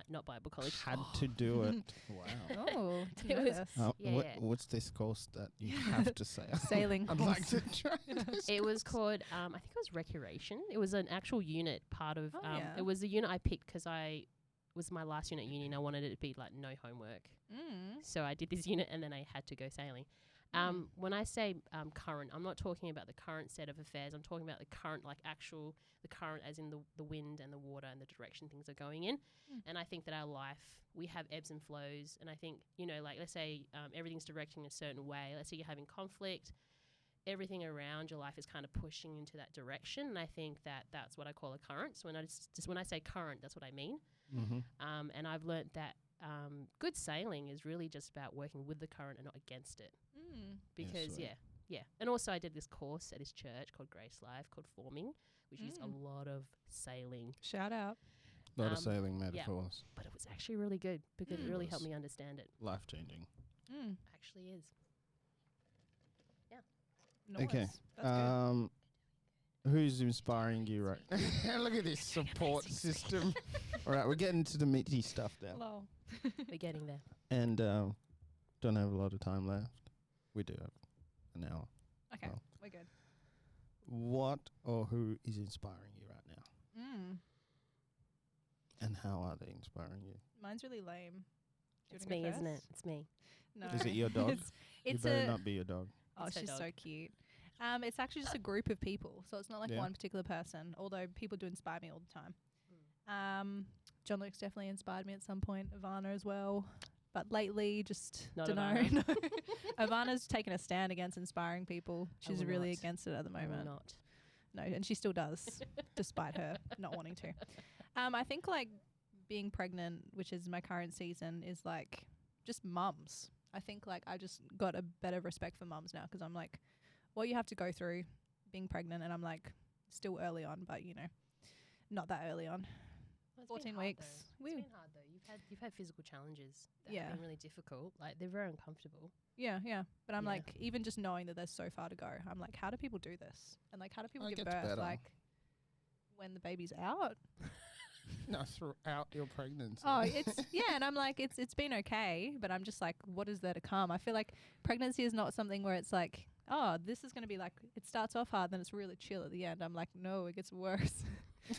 not Bible college. Had to do it. Wow. Oh, It was- Yeah. What's this course that you have to say? Sailing I'd course. like to try this. It was called, I think it was recreation. It was an actual unit part of, Oh, yeah. it was the unit I picked because was my last unit at uni and I wanted it to be like no homework. So I did this unit and then I had to go sailing. When I say current, I'm not talking about the current set of affairs. I'm talking about the current, like the current as in the wind and the water and the direction things are going in. And I think that our life, we have ebbs and flows. And I think, you know, like let's say everything's directing a certain way. Let's say you're having conflict. Everything around your life is kind of pushing into that direction. And I think that that's what I call a current. So when I say current, that's what I mean. And I've learnt that good sailing is really just about working with the current and not against it. Because, yeah. And also I did this course at this church called Grace Life called Forming, which is a lot of sailing. Shout out. A lot of sailing metaphors. But it was actually really good because it really helped me understand it. Life changing. Actually is. Nice. Okay. That's good. Who's inspiring you right now? Look at this support system. All right, we're getting to the meaty stuff now. Hello. We're getting there. And don't have a lot of time left. We do have an hour. Okay, Well. we're good. What or who is inspiring you right now? And how are they inspiring you? Mine's really lame. Do you It's wanna go me, isn't it? first? It's me. No. Is it your dog? It's you better a. not be your dog. Oh, It's her she's dog. so cute. It's actually just a group of people, so it's not like Yeah. one particular person. Although people do inspire me all the time. John Luke's definitely inspired me at some point. Ivana as well, but lately just Not don't know. Ivana. Ivana's taken a stand against inspiring people. She's will really not. against it at the I will moment. not. No, and she still does, despite her not wanting to. I think like being pregnant, which is my current season, is like just mums. I think like I just got a better respect for mums now because I'm like, what you have to go through being pregnant, and I'm like still early on, but you know, not that early on. Well, it's been 14 hard weeks. though. It's been hard though. You've had physical challenges that Yeah. have been really difficult. Like they're very uncomfortable. Yeah. But I'm Yeah. like, even just knowing that there's so far to go, I'm like, how do people do this? And like, how do people It give gets birth? better. Like when the baby's out? No, throughout your pregnancy. Oh, it's and I'm like, it's been okay, but I'm just like, what is there to come? I feel like pregnancy is not something where it's like, oh, this is gonna be like, it starts off hard, then it's really chill at the end. I'm like, no, it gets worse.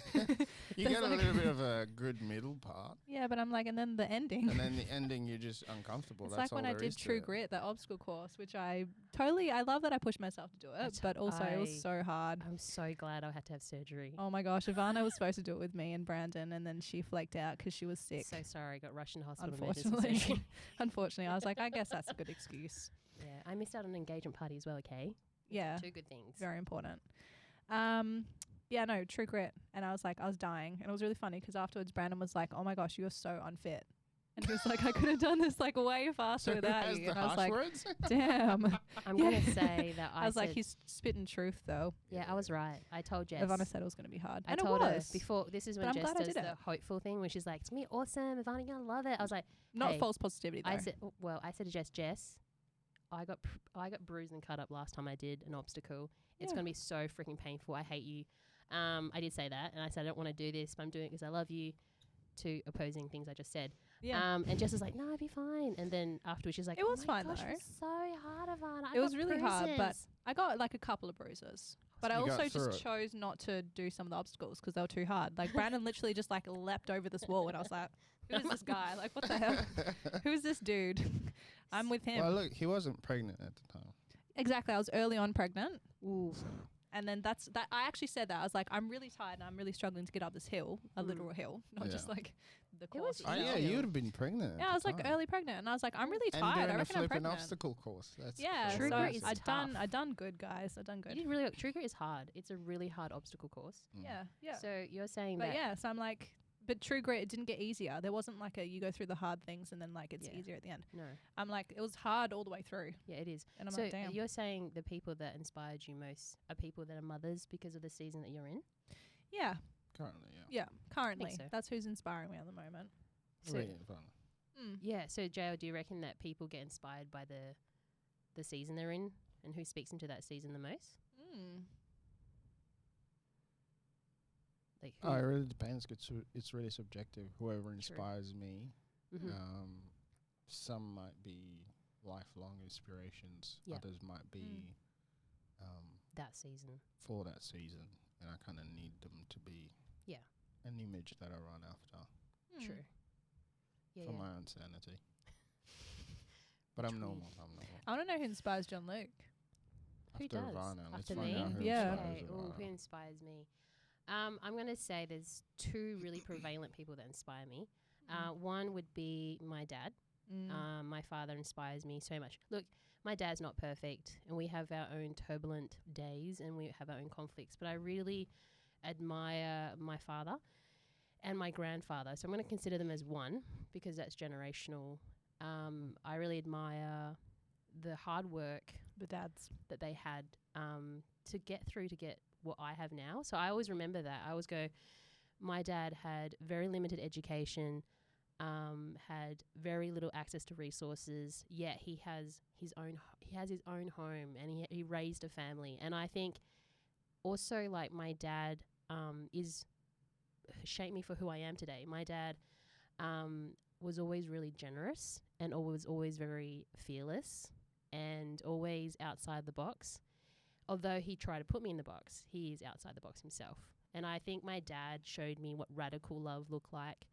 You There's get a like little bit of a good middle part, Yeah, but I'm like, and then the ending. and then the ending you're just uncomfortable. It's That's like when all I there did is to True it. Grit, that obstacle course, which I love that I pushed myself to do it, but also it was so hard. I'm so glad I had to have surgery. Oh my gosh, Ivana was supposed to do it with me and Brandon, and then she flaked out because she was sick. So sorry, got rushed into hospital. emergency surgery. Unfortunately, I was like, I guess that's a good excuse. Yeah, I missed out on an engagement party as well. Okay. Yeah. Two good things. Very important. Yeah, no, true grit. And I was dying. And it was really funny because afterwards Brandon was like, oh my gosh, you're so unfit. And he was like, I could have done this like way faster So who without has you. the And I was harsh like, words? damn. I'm Yeah. going to say that I was like, said- he's spitting truth though. Yeah, I was right. I told Jess. Ivana said it was going to be hard. I and told it her was. before. This is But when I'm Jess glad I does did the it. hopeful thing, when she's like, "It's gonna be awesome, Ivana, you're gonna love it." I was like, Not hey, false positivity though. I said to Jess, I got bruised and cut up last time I did an obstacle. It's Yeah. gonna be so freaking painful. I hate you. I did say that, and I said I don't want to do this, but I'm doing it because I love you. Two opposing things I just said. Yeah. And Jess was like, "No, I'd be fine." And then afterwards, she's like, It was oh my fine, gosh, though. It was so hard, Ivana. I It was got really hard, but bruises." I got like a couple of bruises. But I You got also through just it. chose not to do some of the obstacles because they were too hard. Like Brandon literally just like leapt over this wall and I was like, who is this guy? Like, what the hell? Who's this dude? I'm with him. Well, look, he wasn't pregnant at the time. Exactly. I was early on pregnant. Ooh. And then that. I actually said that. I was like, I'm really tired and I'm really struggling to get up this hill, a literal hill, not Yeah. just like the It was course. Oh, Yeah. yeah, you would have been pregnant. Yeah, I was like early pregnant and I was like, I'm really and tired. doing I a reckon I'm flipping pregnant. obstacle course. That's Yeah, True so grit is I tough. done good, guys. I done good. You did really. Trigger is hard. It's a really hard obstacle course. Yeah, yeah. So you're saying But that. yeah, so I'm like, but true grit, it didn't get easier. There wasn't like a you go through the hard things and then like it's Yeah. easier at the end. No. I'm like, it was hard all the way through. Yeah, it is. And I'm So like, damn. you're saying the people that inspired you most are people that are mothers because of the season that you're in? Yeah, currently, yeah. yeah. Currently, so. that's who's inspiring me at the moment. So- Really fun. Yeah. So JL, do you reckon that people get inspired by the season they're in, and who speaks into that season the most? Like who? Oh, it really depends. It's really subjective. Whoever inspires me. Mhm. Some might be lifelong inspirations. Yeah. Others might be that season. for that season. And I kind of need them to be Yeah. an image that I run after True. Yeah. for yeah. my own sanity. But I'm True. normal. I want to know who inspires John Luke. Who After does? Ivana, let's After find me? out who Yeah. inspires Okay. Ooh, Ivana. who inspires me? I'm going to say there's two really prevalent people that inspire me. One would be my dad. My father inspires me so much. Look, my dad's not perfect, and we have our own turbulent days, and we have our own conflicts. But I really admire my father and my grandfather. So I'm going to consider them as one because that's generational. I really admire the hard work The dads. that they had to get what I have now. So I always remember that. I always go, my dad had very limited education, had very little access to resources, yet he has his own home, and he raised a family. And I think also like my dad is shaped me for who I am today. My dad was always really generous and always very fearless and always outside the box. Although he tried to put me in the box, he is outside the box himself. And I think my dad showed me what radical love looked like.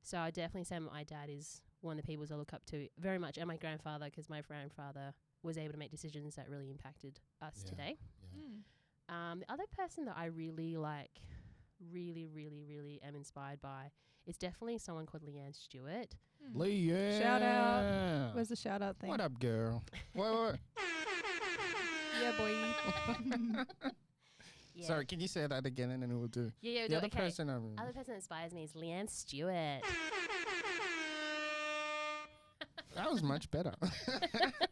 So I definitely say my dad is one of the people I look up to very much, and my grandfather, because my grandfather was able to make decisions that really impacted us Yeah. today. Yeah. The other person that I really really am inspired by is definitely someone called Leanne Stewart. Leah. Shout out. Where's the shout out thing? What up, girl? what? Yeah, boy. Yeah. Sorry, can you say that again and then we'll do Yeah, the other okay. person? Other person that inspires me is Leanne Stewart. That was much better.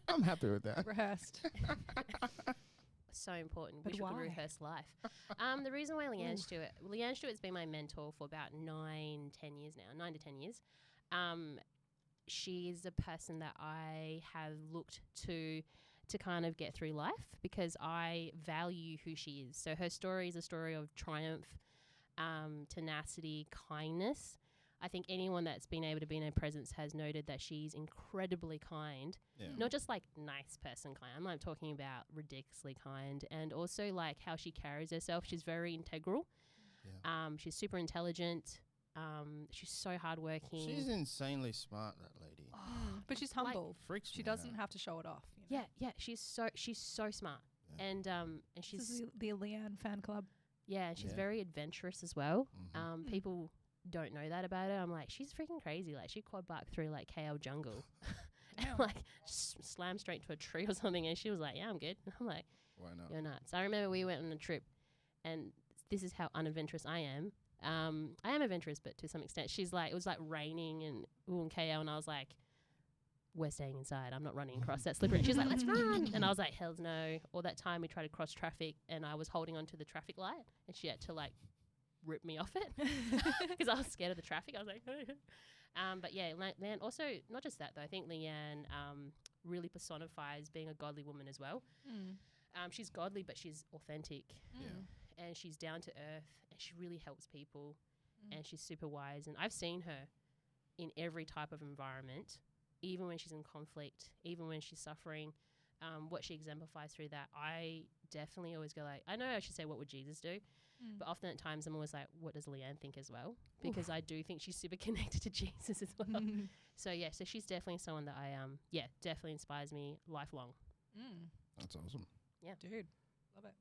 I'm happy with that. Rehearsed. So important. But We should why? rehearse life. The reason why Leanne Stewart's been my mentor for about 9 to 10 years. She is a person that I have looked to kind of get through life because I value who she is. So her story is a story of triumph, tenacity, kindness. I think anyone that's been able to be in her presence has noted that she's incredibly kind. Yeah. Not just like nice person kind. I'm not talking about ridiculously kind. And also like how she carries herself. She's very integral. Yeah. She's super intelligent. She's so hardworking. She's insanely smart, that lady. But she's humble. Freaks She me doesn't out. have to show it off. You know? Yeah. She's so smart. Yeah. And This she's is the Leanne fan club. and she's Yeah. very adventurous as well. Mhm. People don't know that about her. I'm like, she's freaking crazy. Like she quad biked through like KL jungle, and like slammed straight to a tree or something. And she was like, "Yeah, I'm good." And I'm like, Why not? You're nuts. I remember we went on a trip, and this is how unadventurous I am. I am adventurous, but to some extent. She's like, it was like raining and KL, and I was like, we're staying inside. I'm not running across that slippery. She's like, let's run. And I was like, hells no. Or that time we tried to cross traffic, and I was holding onto the traffic light, and she had to like rip me off it because I was scared of the traffic. I was like, but yeah, Leanne, also, not just that though, I think Leanne really personifies being a godly woman as well. She's godly, but she's authentic. And she's down to earth, and she really helps people, and she's super wise. And I've seen her in every type of environment, even when she's in conflict, even when she's suffering, what she exemplifies through that. I definitely always go like, I know I should say, what would Jesus do? But often at times I'm always like, what does Leanne think as well? Because I do think she's super connected to Jesus as well. So yeah, so she's definitely someone that I, definitely inspires me lifelong. That's awesome. Yeah. Dude, love it.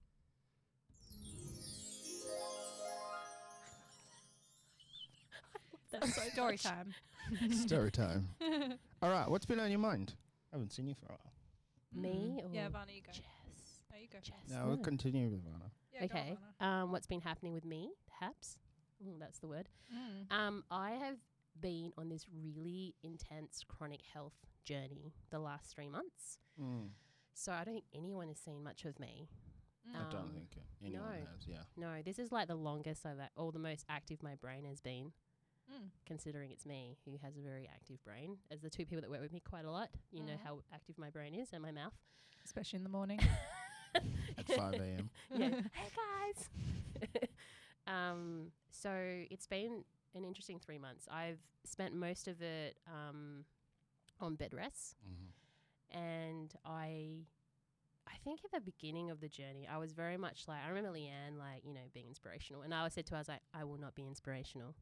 That's story time. Story time. All right, what's been on your mind? I haven't seen you for a while. Me or Yeah, Ivana, you go. Jess? No, you go. Jess. No, we'll continue with Ivana. Yeah, Okay. Go, Ivana. What's been happening with me, perhaps? That's the word. I have been on this really intense chronic health journey the last 3 months. So I don't think anyone has seen much of me. I don't think anyone has, yeah. No, this is like the longest or the most active my brain has been, considering it's me who has a very active brain. As the two people that work with me quite a lot, you know how active my brain is and my mouth. Especially in the morning. At 5 a.m. Yeah. Hey, guys. So it's been an interesting 3 months. I've spent most of it on bed rests. And I think at the beginning of the journey, I was very much like, I remember Leanne, like, you know, being inspirational. And I always said to her, I was like, I will not be inspirational.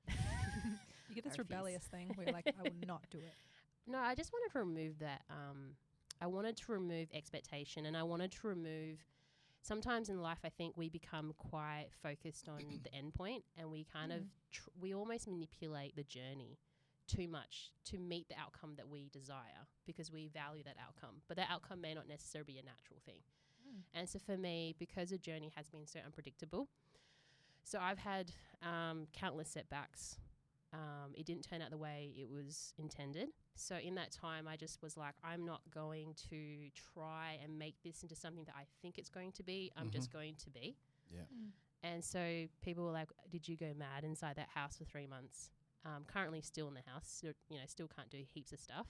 You get this rebellious thing where you're like, I will not do it. No, I just wanted to remove that. I wanted to remove expectation, and I wanted to remove, sometimes in life, I think we become quite focused on the end point, and we kind of, we almost manipulate the journey too much to meet the outcome that we desire, because we value that outcome. But that outcome may not necessarily be a natural thing. And so for me, because the journey has been so unpredictable, so I've had countless setbacks. It didn't turn out the way it was intended. So in that time, I just was like, I'm not going to try and make this into something that I think it's going to be. I'm just going to be. Yeah. And so people were like, did you go mad inside that house for 3 months? Currently still in the house, you know, still can't do heaps of stuff.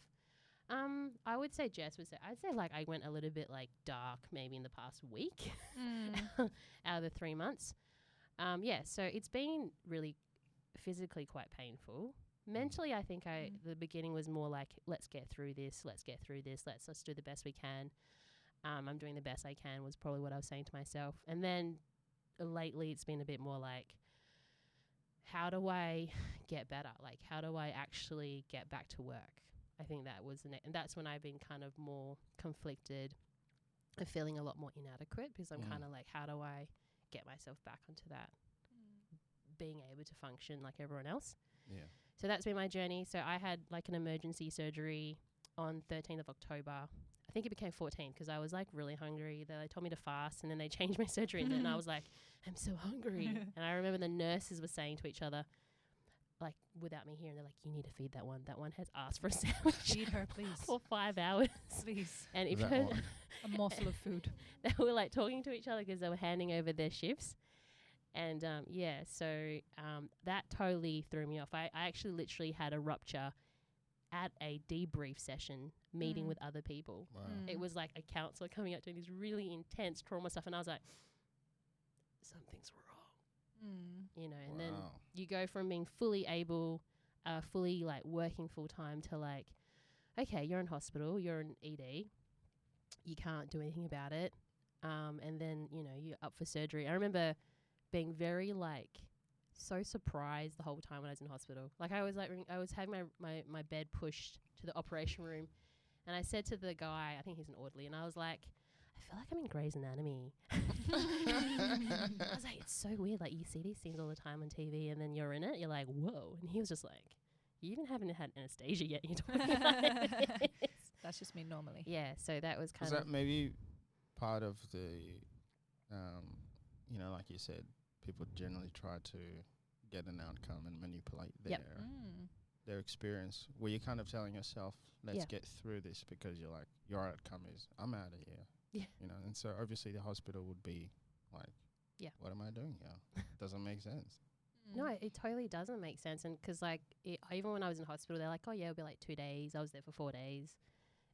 I would say Jess would say, I'd say like I went a little bit like dark maybe in the past week out of the 3 months. So it's been really physically quite painful. Mentally, I think the beginning was more like, let's get through this, let's do the best we can. I'm doing the best I can was probably what I was saying to myself. And then lately it's been a bit more like, how do I get better? Like, how do I actually get back to work? I think that was and that's when I've been kind of more conflicted and feeling a lot more inadequate, because I'm kind of like, how do I get myself back onto that being able to function like everyone else? Yeah. So that's been my journey. So I had like an emergency surgery on 13th of October. I think it became 14th because I was like really hungry. They told me to fast, and then they changed my surgery, and then I was like, I'm so hungry. And I remember the nurses were saying to each other, like without me here, and they're like, you need to feed that one. That one has asked for a sandwich. Feed her, please. For 5 hours. Please. And if That one. A morsel of food. they were like talking to each other because they were handing over their shifts. And so that totally threw me off. I actually literally had a rupture at a debrief session meeting with other people. Wow. It was like a counselor coming out doing this really intense trauma stuff, and I was like, something's wrong. You know, and then you go from being fully able, fully like working full time to like, okay, you're in hospital, you're in ED, you can't do anything about it. And then, you know, you're up for surgery. I remember being very like so surprised the whole time when I was in hospital. Like I was having my bed pushed to the operation room, and I said to the guy, I think he's an orderly, and I was like, I feel like I'm in Grey's Anatomy. I was like, it's so weird. Like you see these things all the time on TV, and then you're in it. You're like, whoa. And he was just like, you even haven't had anesthesia yet. You're talking like this. That's just me normally. Yeah. So that was Was kind that of maybe part of the, like you said, people generally try to get an outcome and manipulate their experience. Were you kind of telling yourself, let's get through this because you're like, your outcome is, I'm out of here. Yeah. And so obviously the hospital would be like, what am I doing here? Doesn't make sense. No, it totally doesn't make sense. And because, like, even when I was in hospital, they're like, oh, yeah, it'll be like 2 days. I was there for 4 days.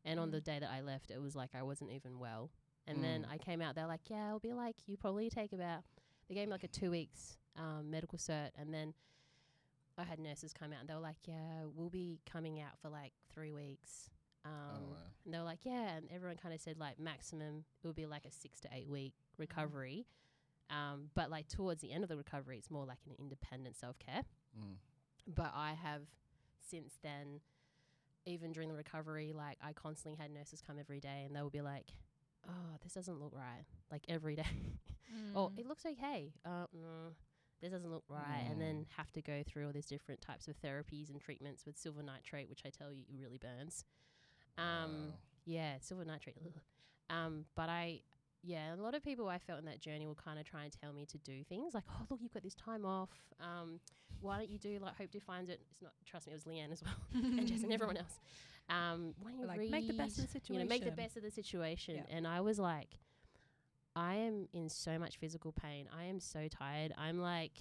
And on the day that I left, it was like I wasn't even well. And then I came out, they're like, yeah, it'll be like, you probably take about, they gave me like a 2 weeks medical cert. And then I had nurses come out and they were like, yeah, we'll be coming out for like 3 weeks. And they were like, yeah. And everyone kind of said like maximum, it would be like a 6 to 8 week recovery. But like towards the end of the recovery, it's more like an independent self-care. But I have since then, even during the recovery, like I constantly had nurses come every day and they would be like, oh, this doesn't look right. Like every day. Oh, it looks okay. No, this doesn't look right. And then have to go through all these different types of therapies and treatments with silver nitrate, which I tell you, it really burns. Yeah, silver nitrate. But a lot of people I felt in that journey will kind of try and tell me to do things like, oh, look, you've got this time off. Why don't you do like Hope Defines It? It's not, trust me, it was Leanne as well and Jess and everyone else. Why don't you read? Make the best of the situation. Make the best of the situation. Yeah. And I was like, I am in so much physical pain. I am so tired. I'm like,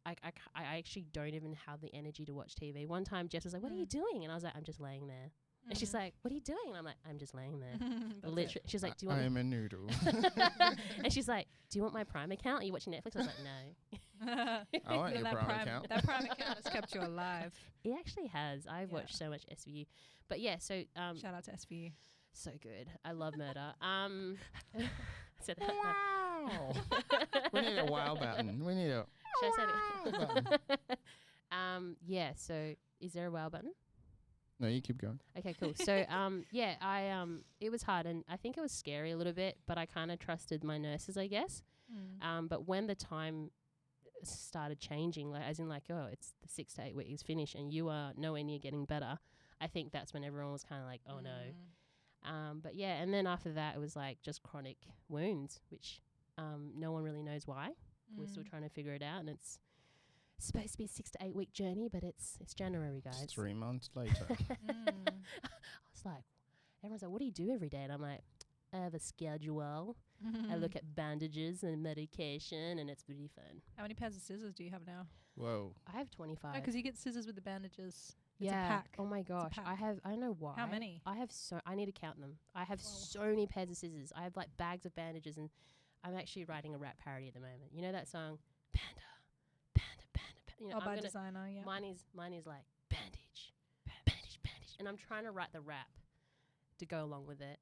I actually don't even have the energy to watch TV. One time Jess was like, what are you doing? And I was like, I'm just laying there. And she's like, what are you doing? And I'm like, I'm just laying there. Literally. She's like, do you want... I am a noodle. And she's like, do you want my Prime account? Are you watching Netflix? I was like, no. I want your Prime account. That Prime account has kept you alive. It actually has. I've watched so much SVU. But yeah, so... shout out to SVU. So good. I love murder. So wow. We need a wow button. We need a wow button. Yeah, so is there a wow button? No, you keep going. Okay, cool. So, it was hard and I think it was scary a little bit, but I kind of trusted my nurses, I guess. But when the time started changing, like, as in like, oh, it's the 6 to 8 weeks finish and you are nowhere near getting better, I think that's when everyone was kind of like, oh no. But yeah, and then after that, it was like just chronic wounds, which no one really knows why. We're still trying to figure it out, and it's supposed to be a 6 to 8 week journey, but it's January, guys. It's 3 months later. I was like, everyone's like, what do you do every day? And I'm like, I have a schedule. I look at bandages and medication, and it's pretty fun. How many pairs of scissors do you have now? Whoa. I have 25. Because you get scissors with the bandages. It's yeah. a pack. Oh my gosh. I don't know why. How many? I need to count them. I have so many pairs of scissors. I have like bags of bandages, and I'm actually writing a rap parody at the moment. You know that song? Panda. You know, by Designer, yeah. Mine is like bandage. And I'm trying to write the rap to go along with it.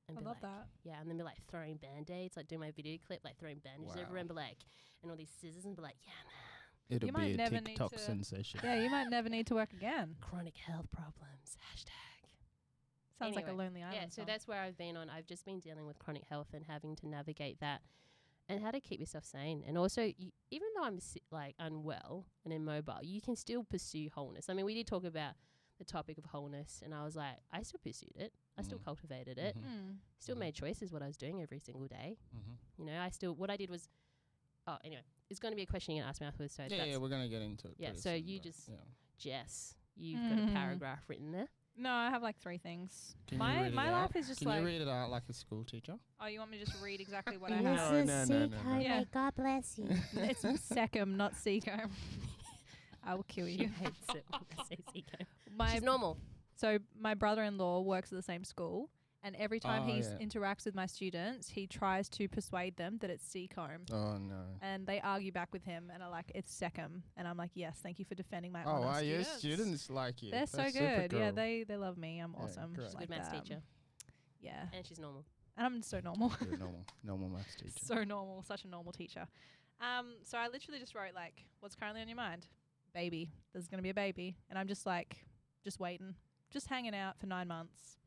And I love that. Yeah, and then be like throwing band-aids, like doing my video clip, like throwing bandages everywhere, and be like, and all these scissors, and be like, yeah, man. It'll be a TikTok sensation. Yeah, you might never need to work again. Chronic health problems. Hashtag. Sounds like a Lonely Island Yeah, so that's where I've been on. I've just been dealing with chronic health and having to navigate that and how to keep yourself sane. And also, even though I'm like unwell and immobile, you can still pursue wholeness. I mean, we did talk about the topic of wholeness, and I was like, I still pursued it. I still cultivated it. Still made choices what I was doing every single day. You know, what I did was, anyway, it's going to be a question you're going to ask me afterwards. So yeah, we're going to get into it. Yeah, so you just, Jess, you've got a paragraph written there. No, I have like 3 things. My life is just Can you read it out like a school teacher? Oh, you want me to just read exactly what I have? No. Yeah. God bless you. It's Secum, not Seacombe. I will kill you. She hates it when I say Seacombe. She's normal. So my brother-in-law works at the same school, and every time he interacts with my students, he tries to persuade them that it's Seacombe. Oh, no. And they argue back with him and are like, it's Secum. And I'm like, yes, thank you for defending my honor students. Oh, your students like you. They're so good. Yeah, they love me. I'm awesome. She's a good maths teacher. Yeah. And she's normal. And I'm so normal. You're normal maths teacher. So normal. Such a normal teacher. So I literally just wrote, like, what's currently on your mind? Baby. There's going to be a baby. And I'm just like, just waiting. Just hanging out for 9 months.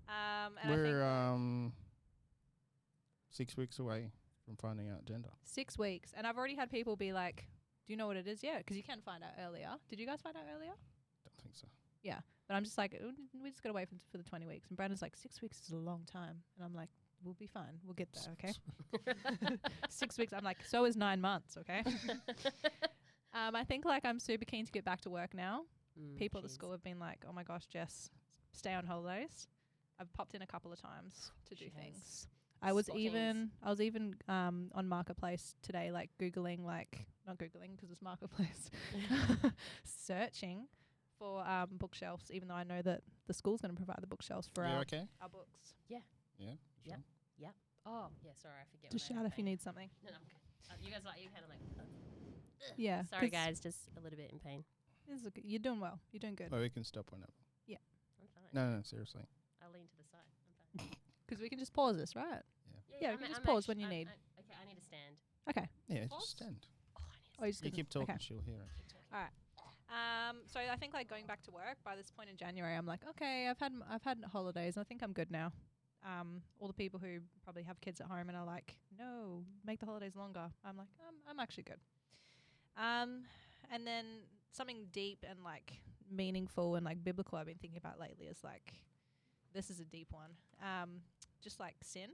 And we're 6 weeks away from finding out gender. 6 weeks. And I've already had people be like, do you know what it is? Yeah, because you can find out earlier. Did you guys find out earlier? Don't think so. Yeah. But I'm just like, we just got to wait for the 20 weeks. And Brandon's like, 6 weeks is a long time. And I'm like, we'll be fine. We'll get there, okay? 6 weeks. I'm like, so is 9 months, okay? I think like I'm super keen to get back to work now. People at the school have been like, oh my gosh, Jess, stay on holidays. I've popped in a couple of times to do things. I was even on Marketplace today, like Googling, like not Googling because it's Marketplace, searching for bookshelves, even though I know that the school's going to provide the bookshelves for our books. Yeah. Sure. Yep. Oh, yeah. Sorry, I forget. Just shout if you need something. No, I'm okay. You guys like you kind of like. Yeah. Sorry, guys, just a little bit in pain. This is okay. You're doing well. You're doing good. Well, we can stop whenever. Yeah. I'm fine. No, seriously. I'll lean to the side. I'm fine. Because we can just pause this, right? Yeah, we can just pause when you need. Okay, I need to stand. Okay. Yeah, Pause? just stand. Oh, I need to You keep talking, okay. she'll hear it. All right. So I think like going back to work by this point in January, I'm like, okay, I've had holidays. And I think I'm good now. All the people who probably have kids at home and are like, no, make the holidays longer. I'm like, I'm actually good. And then something deep and like meaningful and like biblical I've been thinking about lately is like, this is a deep one. Just like sin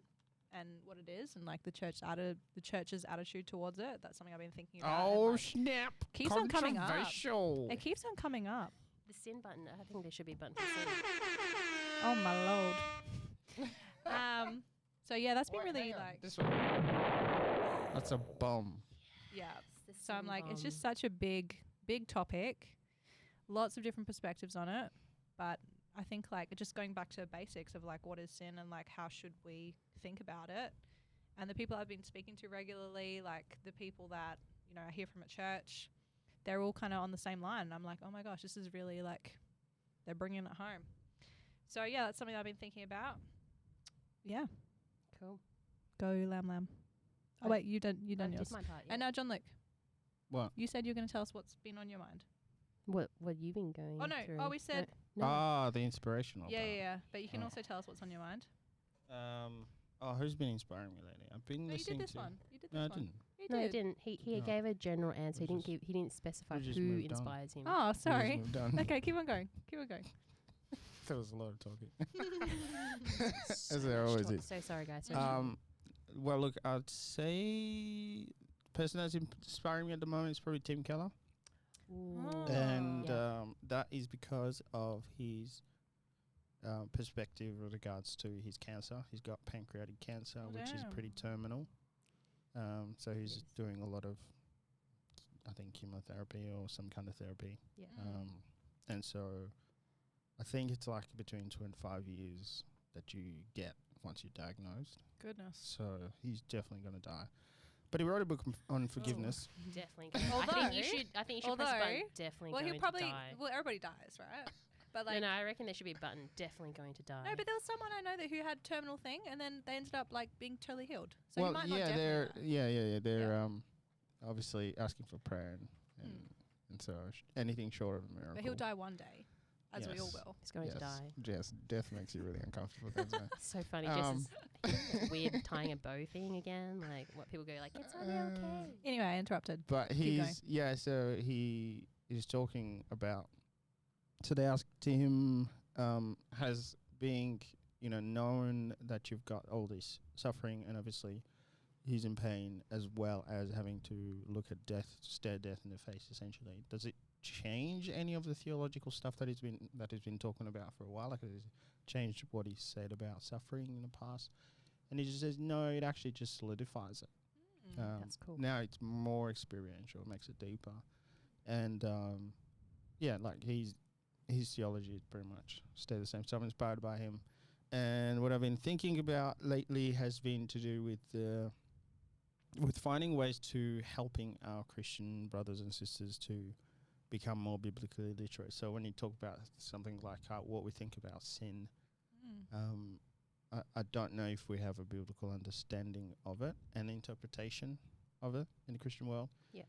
and what it is, and like the church's attitude towards it. That's something I've been thinking about. Oh, like snap! Keeps on coming up. Controversial. It keeps on coming up. The sin button. I think there should be a button for sin. Oh my lord. So yeah, that's been really like. This one. That's a bomb. Yeah. The So I'm sin like, it's bomb. just such a big topic. Lots of different perspectives on it, but I think like just going back to basics of like what is sin and like how should we think about it. And the people I've been speaking to regularly, like the people that, you know, I hear from at church, they're all kind of on the same line. And I'm like, oh my gosh, this is really like, they're bringing it home. So yeah, that's something I've been thinking about. Yeah. Cool. Go lamb. Oh wait, you done I yours. did my part. Yeah. And now John Luke, What? you said you're going to tell us what's been on your mind. What you been going? Oh no, through? we said No. The inspirational part. yeah. But you can Oh. also tell us what's on your mind. Who's been inspiring me lately? I've been No, you listening did this to. one. You did this No, I one. didn't. You No, he did. didn't. He No. gave a general answer. He We didn't just- give. He didn't specify we just who moved on. inspires him. Oh, sorry. Moved on. Okay, keep on going. There was a lot of talking. So As there much always talk. is. So sorry, guys. So Well, look, I'd say the person that's inspiring me at the moment is probably Tim Keller. Oh. And Yeah. that is because of his perspective with regards to his cancer. He's got pancreatic cancer, Oh, which is damn. pretty terminal. So he's Yes. doing a lot of, I think, chemotherapy or some kind of therapy. Yeah. And so I think it's like between 2 and 5 years that you get once you're diagnosed. Goodness. So he's definitely going to die. But he wrote a book on forgiveness. Definitely. Going I Although- think you should press the button. Definitely Well, going he'll probably. to die. Well, everybody dies, right? But like. No, I reckon there should be a button. Definitely going to die. No, but there was someone I know that who had terminal thing, and then they ended up like being totally healed. So well, you might yeah, not they're definitely die. they're obviously asking for prayer and so anything short of a miracle. But he'll die one day, as we all Yes. will. He's going to die. Yes, death makes you really uncomfortable. Doesn't it? So funny. Jess is weird tying a bow thing again. Like what people go like, it's only okay. Anyway, I interrupted. But Keep going. so he is talking about. So they asked him, has being known that you've got all this suffering, and obviously he's in pain, as well as having to look at death, stare death in the face. Essentially, does it change any of the theological stuff that he's been talking about for a while? Like, has it changed what he said about suffering in the past? And he just says no. It actually just solidifies it. That's cool. Now it's more experiential, it makes it deeper, and like his theology is pretty much stay the same. So I'm inspired by him, and what I've been thinking about lately has been to do with finding ways to helping our Christian brothers and sisters to become more biblically literate. So when you talk about something like what we think about sin, I don't know if we have a biblical understanding of it and interpretation of it in the Christian world. Yeah.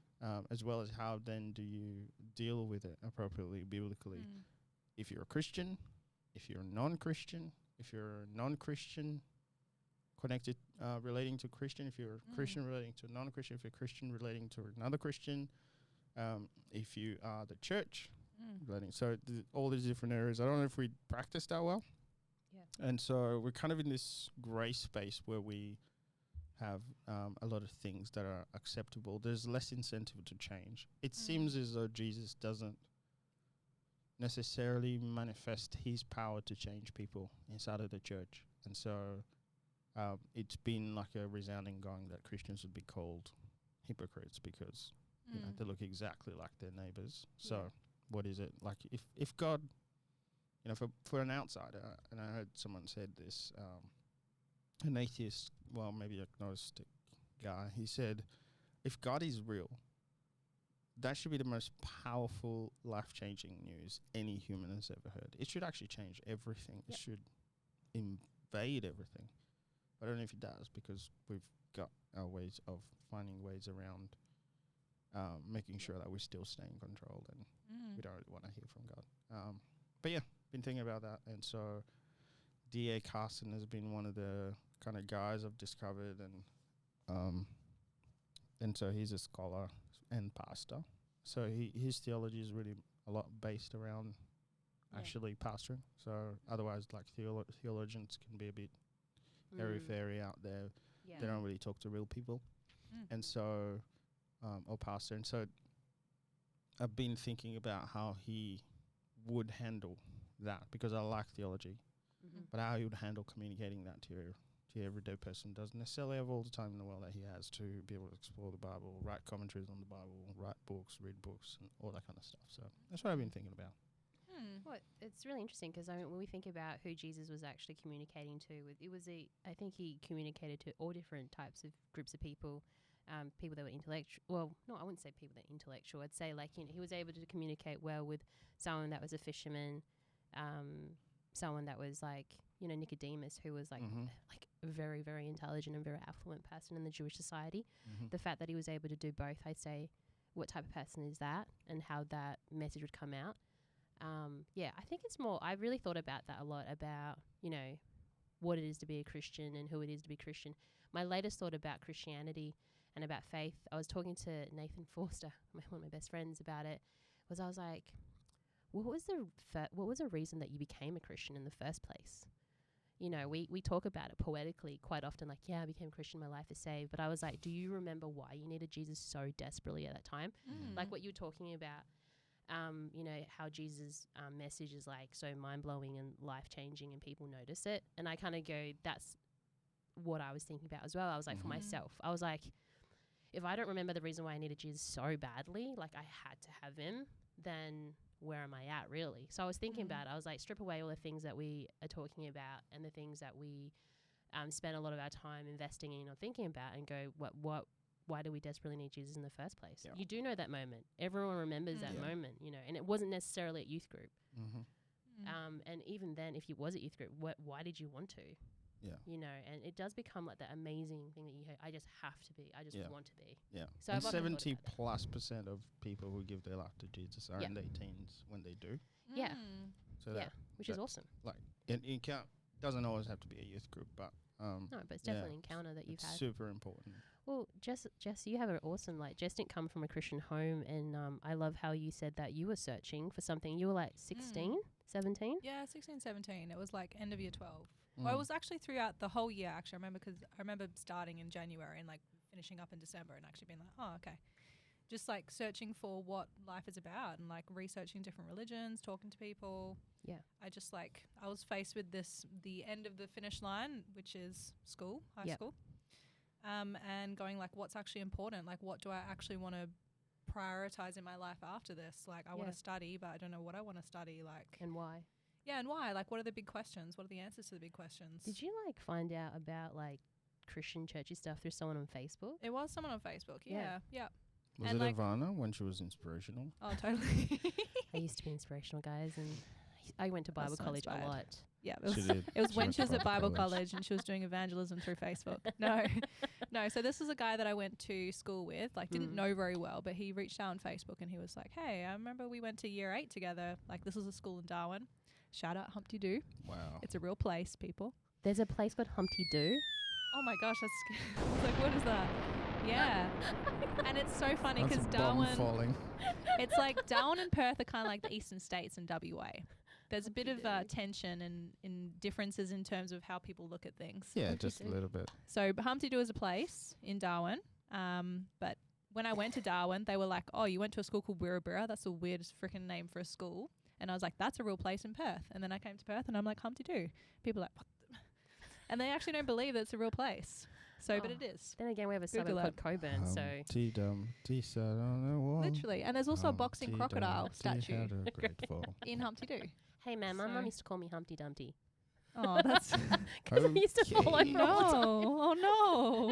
As well as how then do you deal with it appropriately biblically? If you're a Christian, if you're a non-Christian, if you're a non-Christian connected, relating to Christian, if you're a Christian relating to a non-Christian, if you're a Christian relating to another Christian, if you are the church relating. So all these different areas. I don't know if we practice that well. Yeah. And so we're kind of in this grey space where we have a lot of things that are acceptable. There's less incentive to change. It seems as though Jesus doesn't necessarily manifest his power to change people inside of the church. And so it's been like a resounding gong that Christians would be called hypocrites because you know, they look exactly like their neighbors. So what is it? Like if God, you know, for an outsider, and I heard someone said this, an atheist, well, maybe agnostic guy, he said, if God is real, that should be the most powerful, life-changing news any human has ever heard. It should actually change everything. It should invade everything. But I don't know if it does because we've got our ways of finding ways around making sure that we still stay in control and we don't really want to hear from God. But yeah, been thinking about that. And so D.A. Carson has been one of the kind of guys I've discovered, and so he's a scholar and pastor. So his theology is really a lot based around actually pastoring. So otherwise, like theologians can be a bit airy-fairy out there. Yeah. They don't really talk to real people. And so, or pastor. And so I've been thinking about how he would handle that because I like theology, but how he would handle communicating that to your everyday person. Doesn't necessarily have all the time in the world that he has to be able to explore the Bible, write commentaries on the Bible, write books, read books, and all that kind of stuff. So that's what I've been thinking about. Well, it's really interesting because I mean, when we think about who Jesus was actually communicating to, I think he communicated to all different types of groups of people, people that were intellectual. Well, no, I wouldn't say people that were intellectual. I'd say like he was able to communicate well with someone that was a fisherman, someone that was like Nicodemus, who was like a very, very intelligent and very affluent person in the Jewish society. The fact that he was able to do both, I'd say, what type of person is that, and how that message would come out. I think it's more, I really thought about that a lot, about, what it is to be a Christian and who it is to be Christian. My latest thought about Christianity and about faith, I was talking to Nathan Forster, one of my best friends, about it, I was like, what was the reason that you became a Christian in the first place? We talk about it poetically quite often, like, I became a Christian, my life is saved. But I was like, do you remember why you needed Jesus so desperately at that time? Like what you were talking about, how Jesus' message is like so mind-blowing and life-changing and people notice it. And I kind of go, that's what I was thinking about as well. I was like, for myself, I was like, if I don't remember the reason why I needed Jesus so badly, like I had to have him, then where am I at really? So I was thinking about it. I was like, strip away all the things that we are talking about and the things that we spend a lot of our time investing in or thinking about, and go, why do we desperately need Jesus in the first place? Yeah. You do know that moment. Everyone remembers that moment, and it wasn't necessarily at youth group. And even then, if you was at youth group, why did you want to? Yeah. And it does become like that amazing thing that you I just have to be. I just want to be. Yeah. So and 70+% of people who give their life to Jesus are in their teens when they do. Yeah. So which is awesome. Like, it doesn't always have to be a youth group, but no, but it's definitely an encounter that you've had. Super important. Well, Jess, you have an awesome, Jess didn't come from a Christian home, and I love how you said that you were searching for something. You were like 16, 17? Yeah, 16, 17. It was like end of year 12. Well, it was actually throughout the whole year, actually. I remember starting in January and like finishing up in December, and actually being like, oh, okay. Just like searching for what life is about and like researching different religions, talking to people. Yeah. I was faced with the end of the finish line, which is school, high school. And going like, what's actually important? Like, what do I actually want to prioritize in my life after this? Like, I want to study, but I don't know what I want to study. Like, and why? Yeah, and why? Like, what are the big questions? What are the answers to the big questions? Did you like find out about like Christian churchy stuff through someone on Facebook? It was someone on Facebook. Yeah. Was it Evana when she was inspirational? Oh, totally. I used to be inspirational, guys, and I went to Bible college a lot. Yeah, it was when she was at Bible college and she was doing evangelism through Facebook. No. So this is a guy that I went to school with, like didn't know very well, but he reached out on Facebook and he was like, hey, I remember we went to year 8 together. Like, this is a school in Darwin. Shout out Humpty Doo. Wow. It's a real place, people. There's a place called Humpty Doo? Oh my gosh, that's scary. I was like, what is that? Yeah. And it's so funny because Darwin, falling. It's like Darwin and Perth are kind of like the eastern states in WA. there's a bit of Humpty-Doo. tension and in differences in terms of how people look at things. Yeah, just a little bit. So Humpty-Doo is a place in Darwin, but when I went to Darwin, they were like, "Oh, you went to a school called Wirrabirra? That's the weirdest freaking name for a school." And I was like, "That's a real place in Perth." And then I came to Perth, and I'm like, "Humpty-Doo." People are like, "What?" And they actually don't believe that it's a real place. So, but Oh. it is. Then again, we have a Google suburb called Coburn, so I don't know what. Literally. And there's also a boxing crocodile statue in Humpty-Doo. hey man, my So- mum used to call me Humpty Dumpty Oh, that's... because I used to fall Okay. over all the time. Oh, I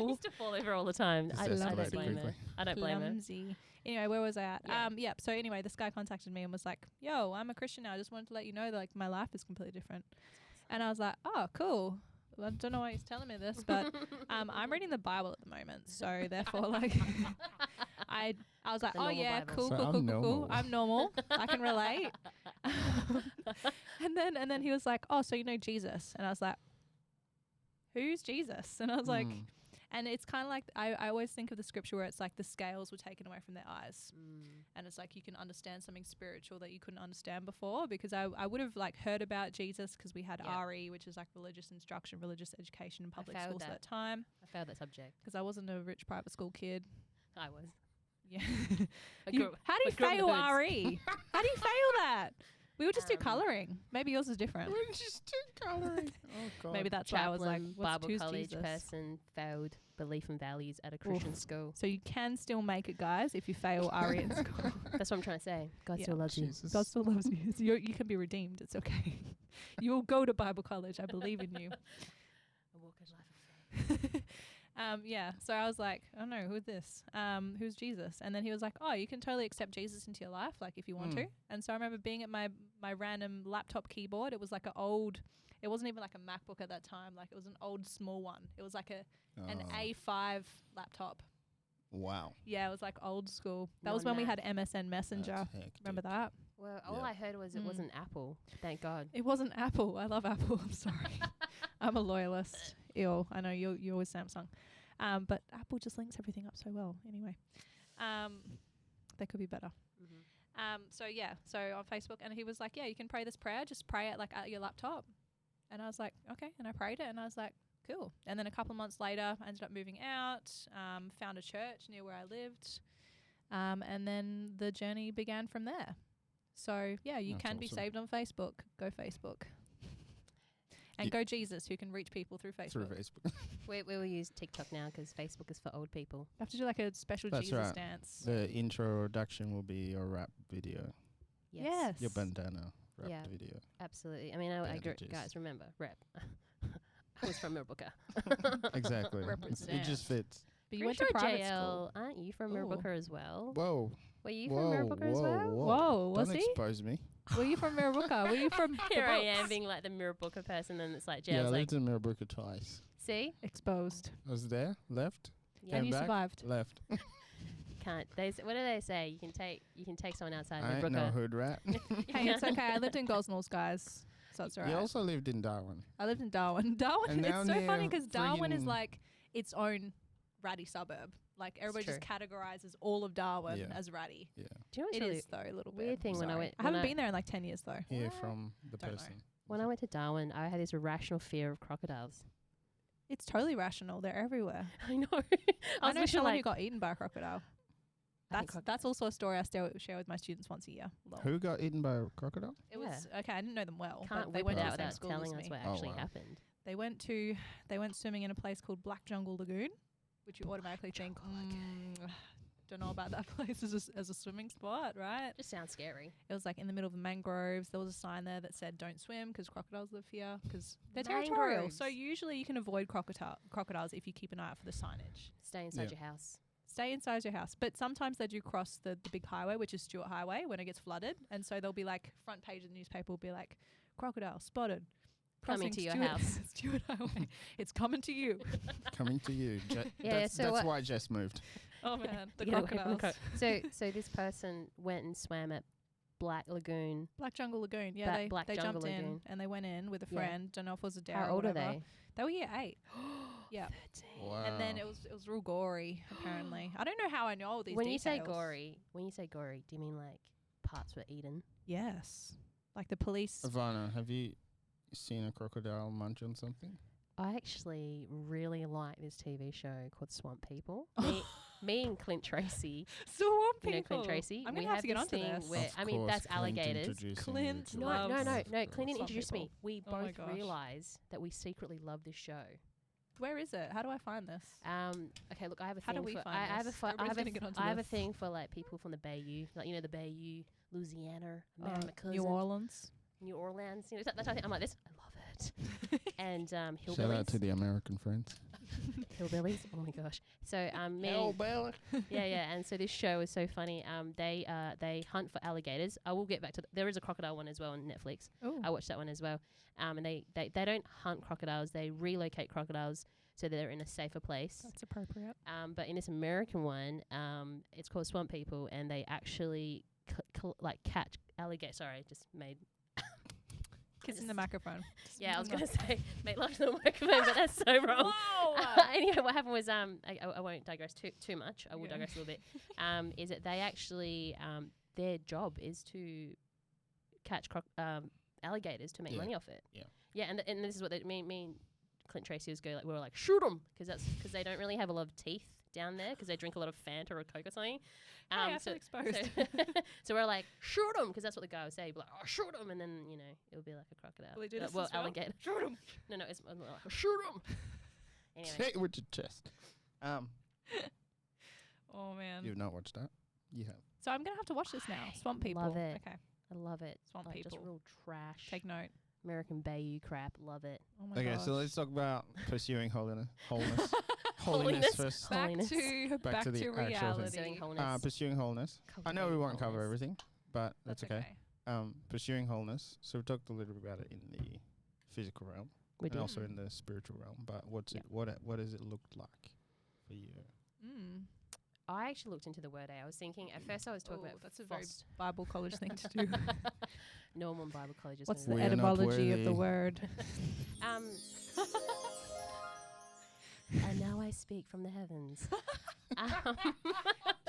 no. used to fall over all the time. This I don't escalated blame her. quickly. I don't blame her. Clumsy. Anyway, where was I at? Yeah. So anyway, this guy contacted me and was like, "Yo, I'm a Christian now. I just wanted to let you know that like my life is completely different." And I was like, "Oh, cool. Well, I don't know why he's telling me this, but I'm reading the Bible at the moment, so therefore, like, I was like, The oh normal yeah, Bible. cool, So cool, I'm cool, cool, cool. normal. I'm normal. I can relate. and then he was like, oh, so you know Jesus? And I was like, who's Jesus? And I was like, and it's kind of like I always think of the scripture where it's like the scales were taken away from their eyes. And it's like you can understand something spiritual that you couldn't understand before, because I would have like heard about Jesus because we had Yeah. RE, which is like religious instruction, religious education in public failed schools at that. that time, I failed that subject. because I wasn't a rich private school kid. I was. Yeah. I You- grew- how do I you grew up in fail the hoods. RE? How do you fail that? We would just do Um, colouring. Maybe yours is different. We're just too colouring. Oh god. Maybe that's why I was like, Chaplain, what's Bible who's college Jesus? person, failed belief and values at a Christian school. So you can still make it, guys, if you fail RE at school. That's what I'm trying to say. God Yeah. still loves you. Jesus. God still loves you. So you can be redeemed. It's okay. You'll go to Bible college. I believe in you. A walk in life of faith. Yeah. So I was like, oh no, who's this? Who's Jesus? And then he was like, oh, you can totally accept Jesus into your life, like if you want to. And so I remember being at my random laptop keyboard. It was like it wasn't even like a MacBook at that time. Like it was an old small one. It was like an A5 laptop. Wow. Yeah, it was like old school. That was when we had MSN Messenger. Remember that? Well, all Yeah. I heard was it wasn't Apple. Thank God. It wasn't Apple. I love Apple. I'm sorry. I'm a loyalist. Ew. I know you're always Samsung. But Apple just links everything up so well. Anyway, they could be better. So on Facebook, and he was like, yeah, you can pray this prayer. Just pray it like at your laptop. And I was like, okay. And I prayed it, and I was like, cool. And then a couple of months later, I ended up moving out, found a church near where I lived. And then the journey began from there. So yeah, you That's can be awesome. saved on Facebook. Go Facebook. And go Jesus, who can reach people through Facebook. Through Facebook. We will use TikTok now because Facebook is for old people. You have to do like a special That's Jesus right. dance. The introduction will be your rap video. Yes. Your bandana rap Yeah. video. Absolutely. I mean, I Bandages. guys, remember, rep. I was from Mirrabooka. Exactly. It Represent. just fits. But you went to private school. Aren't you from Ooh. Mirrabooka as well? Whoa. Were you whoa, from Mirrabooka as whoa, well? Whoa, was Don't he? expose me. Were you from Mirrabooka? Were you from the Here I books? am being like the Mirrabooka person, and it's like Yeah, I Jail's like, lived in Mirrabooka twice. see? Exposed. I was there, left, Yeah. And came you back, survived. left. Can't. What do they say? You can take someone outside I ain't no Mirrabooka. hood rat. Hey, it's okay. I lived in Gosnells, guys. So it's all You right. also lived in Darwin. I lived in Darwin. Darwin, And it's now so funny near because Darwin is friggin- like its own ratty suburb. Like everybody just categorizes all of Darwin Yeah. as ratty. Yeah. Do you know what's It really is though a little bit. weird thing when I Sorry. went- I haven't when I- been there in like 10 years though. Hear What? from the Don't know. person. when I went to Darwin, I had this irrational fear of crocodiles. It's totally rational. They're everywhere. I know. I was know literally someone who like, got eaten by a crocodile. I think That's also a story I share with my students once a year. Lol. Who got eaten by a crocodile? It was okay. I didn't know them well, can't but they whip went it to out the same without school telling as us me. what Oh, actually wow. happened. They went swimming in a place called Black Jungle Lagoon, which you automatically think, don't know about that place as a swimming spot, right? Just sounds scary. It was like in the middle of the mangroves. There was a sign there that said, "Don't swim because crocodiles live here because they're territorial." Mangroves. So usually you can avoid crocodiles if you keep an eye out for the signage. Stay inside Yeah. your house. Stay inside your house. But sometimes they do cross the big highway, which is Stewart Highway, when it gets flooded. And so there'll be like front page of the newspaper will be like, crocodile spotted. Coming crossing to your Stewart- house. Stewart Highway. It's coming to you. Coming to you. Yeah, that's so that's what- why Jess moved. Oh man, the You gotta wait for the crocodiles. So this person went and swam at Black Lagoon. Black Jungle Lagoon. Yeah, Black they Jungle jumped in Lagoon. and they went in with a Yeah. friend. Don't know if it was a dare How or old are whatever. they? They were year 8. Yeah. 13. Wow. And then it was real gory, apparently. I don't know how I know all these When details. you say gory, do you mean like parts were eaten? Yes. Like the police. Ivana, have you seen a crocodile munch on something? I actually really like this TV show called Swamp People. Me and Clint Tracy. Swamp You know people. Clint Tracy? I'm we gonna have to get this onto thing this. where, Of I mean, course, that's Clint alligators. introducing Clint you to loves- No, Swamp Clint Swamp introduced me. people. We Oh my both gosh. realised that we secretly love this show. Where is it? How do I find this? Okay, look, I have a How thing do we for find I have a this? fu- I Everybody's have a gonna get onto I have a this. thing for like people from the Bayou, like you know the Bayou, Louisiana, my cousin, New Orleans. New Orleans. You know that type of thing. I'm like this. I love it. And Shout out hillbillies, to the American friends. hillbillies. Oh my gosh. So me. Hellbilly. Yeah. And so this show is so funny. They hunt for alligators. I will get back to. There is a crocodile one as well on Netflix. Oh. I watched that one as well. And they don't hunt crocodiles. They relocate crocodiles so that they're in a safer place. That's appropriate. But in this American one, it's called Swamp People, and they actually catch alligators. Sorry, I just made. Kissing the microphone. Yeah, I was gonna say make love to the microphone, but that's so wrong. Whoa! Anyway, what happened was I won't digress too much. I will Yeah. digress a little bit. Is that they actually their job is to catch alligators to make Yeah. money off it. Yeah. Yeah, and this is what they me and Clint Tracy was go like we were like shoot them because they don't really have a lot of teeth down there because they drink a lot of Fanta or Coke or something. I feel exposed. So we're like shoot them because that's what the guy would say. He'd be like oh shoot them and then you know it would be like a crocodile. Will he do this well as well? alligator. Shoot 'em. No, it's like, shoot them. Anyway. Say it with your chest. Oh man. You've not watched that? You have. So I'm gonna have to watch this now. I Swamp people. love it. Okay. I love it. Swamp like just people. real trash. Take note. American Bayou crap. Love it. Oh my Okay, gosh. so let's talk about pursuing wholeness. Holiness Holiness. first. back Holiness. to Back to the actual thing. reality. Pursuing wholeness. Pursuing wholeness. I know we won't cover Wholeness. everything, but that's okay. Pursuing wholeness. So we talked a little bit about it in the physical realm We and did. also in the spiritual realm. But what's it? What does it look like for you? Mm. I actually looked into the word. I was thinking at first I was talking about that's a very fost- Bible college thing to do. normal Bible colleges. What's and the We are not etymology of the worthy. word? um. And now I speak from the heavens.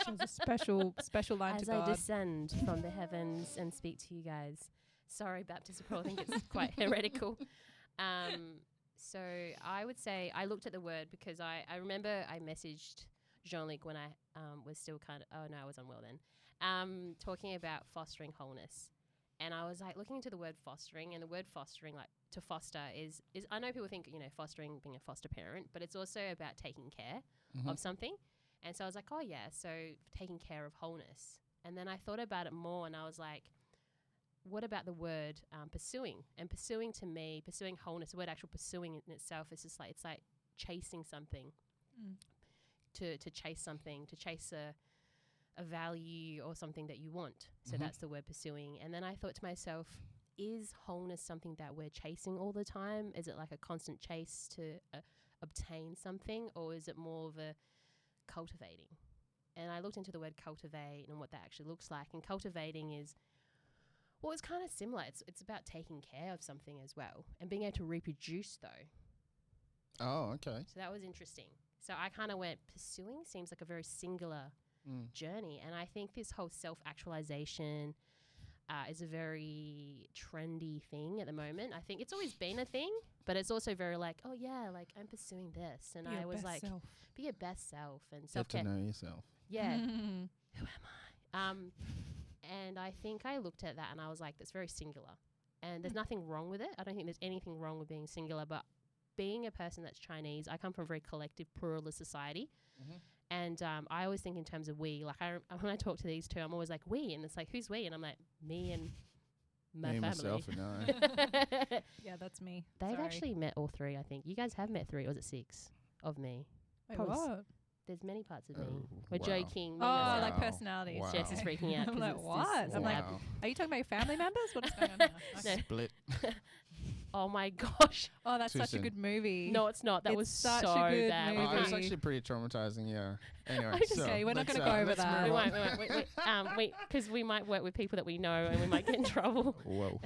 She has a special line As to I God. descend from the heavens and speak to you guys. Sorry, Baptist Pro, I think it's quite heretical. So I would say I looked at the word because I remember I messaged Jean-Luc when I was still I was unwell then, talking about fostering wholeness. And I was like looking into the word fostering, and the word fostering, like to foster, is I know people think, you know, fostering being a foster parent, but it's also about taking care of something. And so I was like, oh yeah, so taking care of wholeness. And then I thought about it more, and I was like, what about the word pursuing? And pursuing to me, pursuing wholeness, the word actual pursuing in itself is just like, it's like chasing something, to chase something, to chase a value or something that you want. So that's the word pursuing. And then I thought to myself, is wholeness something that we're chasing all the time? Is it like a constant chase to obtain something, or is it more of a cultivating? And I looked into the word cultivate and what that actually looks like. And cultivating is, well, it's kind of similar. It's about taking care of something as well and being able to reproduce though. Oh, okay. So that was interesting. So I kind of went, pursuing seems like a very singular journey. And I think this whole self-actualization is a very trendy thing at the moment. I think it's always been a thing, but it's also very like, oh yeah, like I'm pursuing this. And I was like, be your best self and Get self-care. to know yourself. Yeah. Who am I? And I think I looked at that and I was like, that's very singular. And there's nothing wrong with it. I don't think there's anything wrong with being singular, but being a person that's Chinese, I come from a very collective pluralist society. And I always think in terms of we. Like when I talk to these two, I'm always like we, and it's like, who's we? And I'm like, me and my Me, family. myself, and I. Yeah, that's me. They've Sorry. actually met all three, I think. You guys have met three, or was it six of me? Wait, probably what? There's many parts of me. Oh, We're wow. joking. Me, Oh, myself. like Wow. personalities. Wow. Jess is freaking out. I'm 'cause like, it's this what? is I'm like, Wow. are you talking about your family members? What is going on here? Okay. No. Split. Oh my gosh. Oh, that's Too such soon. a good movie. No, it's not. That It's was such a so good bad. movie. Oh, it was Movie. actually pretty traumatizing, yeah. Anyway, I just- so Okay, we're not let's, gonna go over let's that. move We on. won't, because we might work with people that we know and we might get in trouble. Whoa.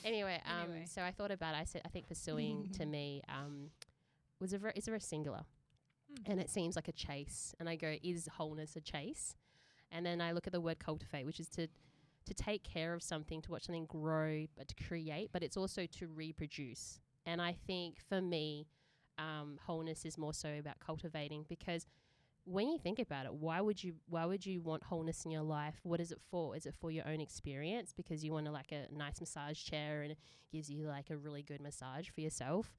Anyway, Anyway. so I thought about it. I think pursuing to me it's a very singular, and it seems like a chase. And I go, is wholeness a chase? And then I look at the word cultivate, which is to to take care of something, to watch something grow, but to create, but it's also to reproduce. And I think for me, wholeness is more so about cultivating, because when you think about it, why would you want wholeness in your life? What is it for? Is it for your own experience because you want like a nice massage chair and it gives you like a really good massage for yourself,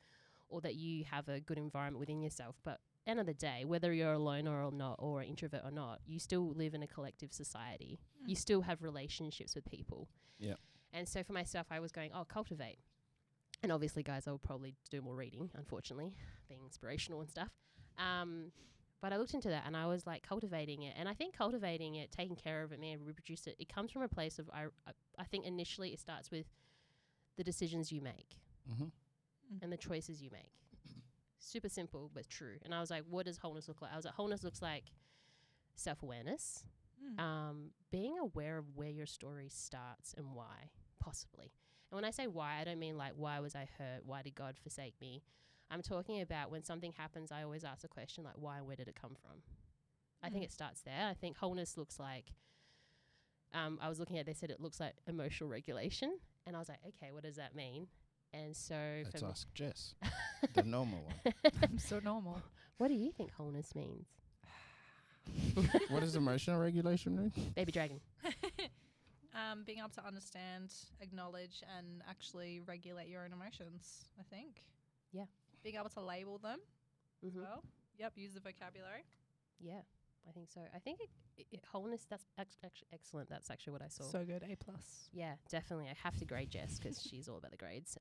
or that you have a good environment within yourself? But end of the day, whether you're alone or not, or an introvert or not, you still live in a collective society. You still have relationships with people. Yeah. And so for myself, I was going, cultivate. And obviously, guys, I will probably do more reading, unfortunately, being inspirational and stuff. But I looked into that and I was like cultivating it. And I think cultivating it, taking care of it, man, reproduce it, it comes from a place of, I think initially it starts with the decisions you make and the choices you make. Super simple, but true. And I was like, what does wholeness look like? I was like, wholeness looks like self-awareness, being aware of where your story starts and why, possibly. And when I say why, I don't mean like, why was I hurt? Why did God forsake me? I'm talking about when something happens, I always ask the question like, why and where did it come from? I think it starts there. I think wholeness looks like, I was looking at, they said it looks like emotional regulation. And I was like, okay, what does that mean? And so let's ask Jess, the normal one. I'm so normal. What do you think wholeness means? What does emotional regulation mean? Baby dragon. Being able to understand, acknowledge, and actually regulate your own emotions, I think. Yeah. Being able to label them as Mm-hmm. well. Yep, use the vocabulary. Yeah, I think so. I think wholeness, that's actually excellent. That's actually what I saw. So good, A+. Yeah, definitely. I have to grade Jess because she's all about the grades.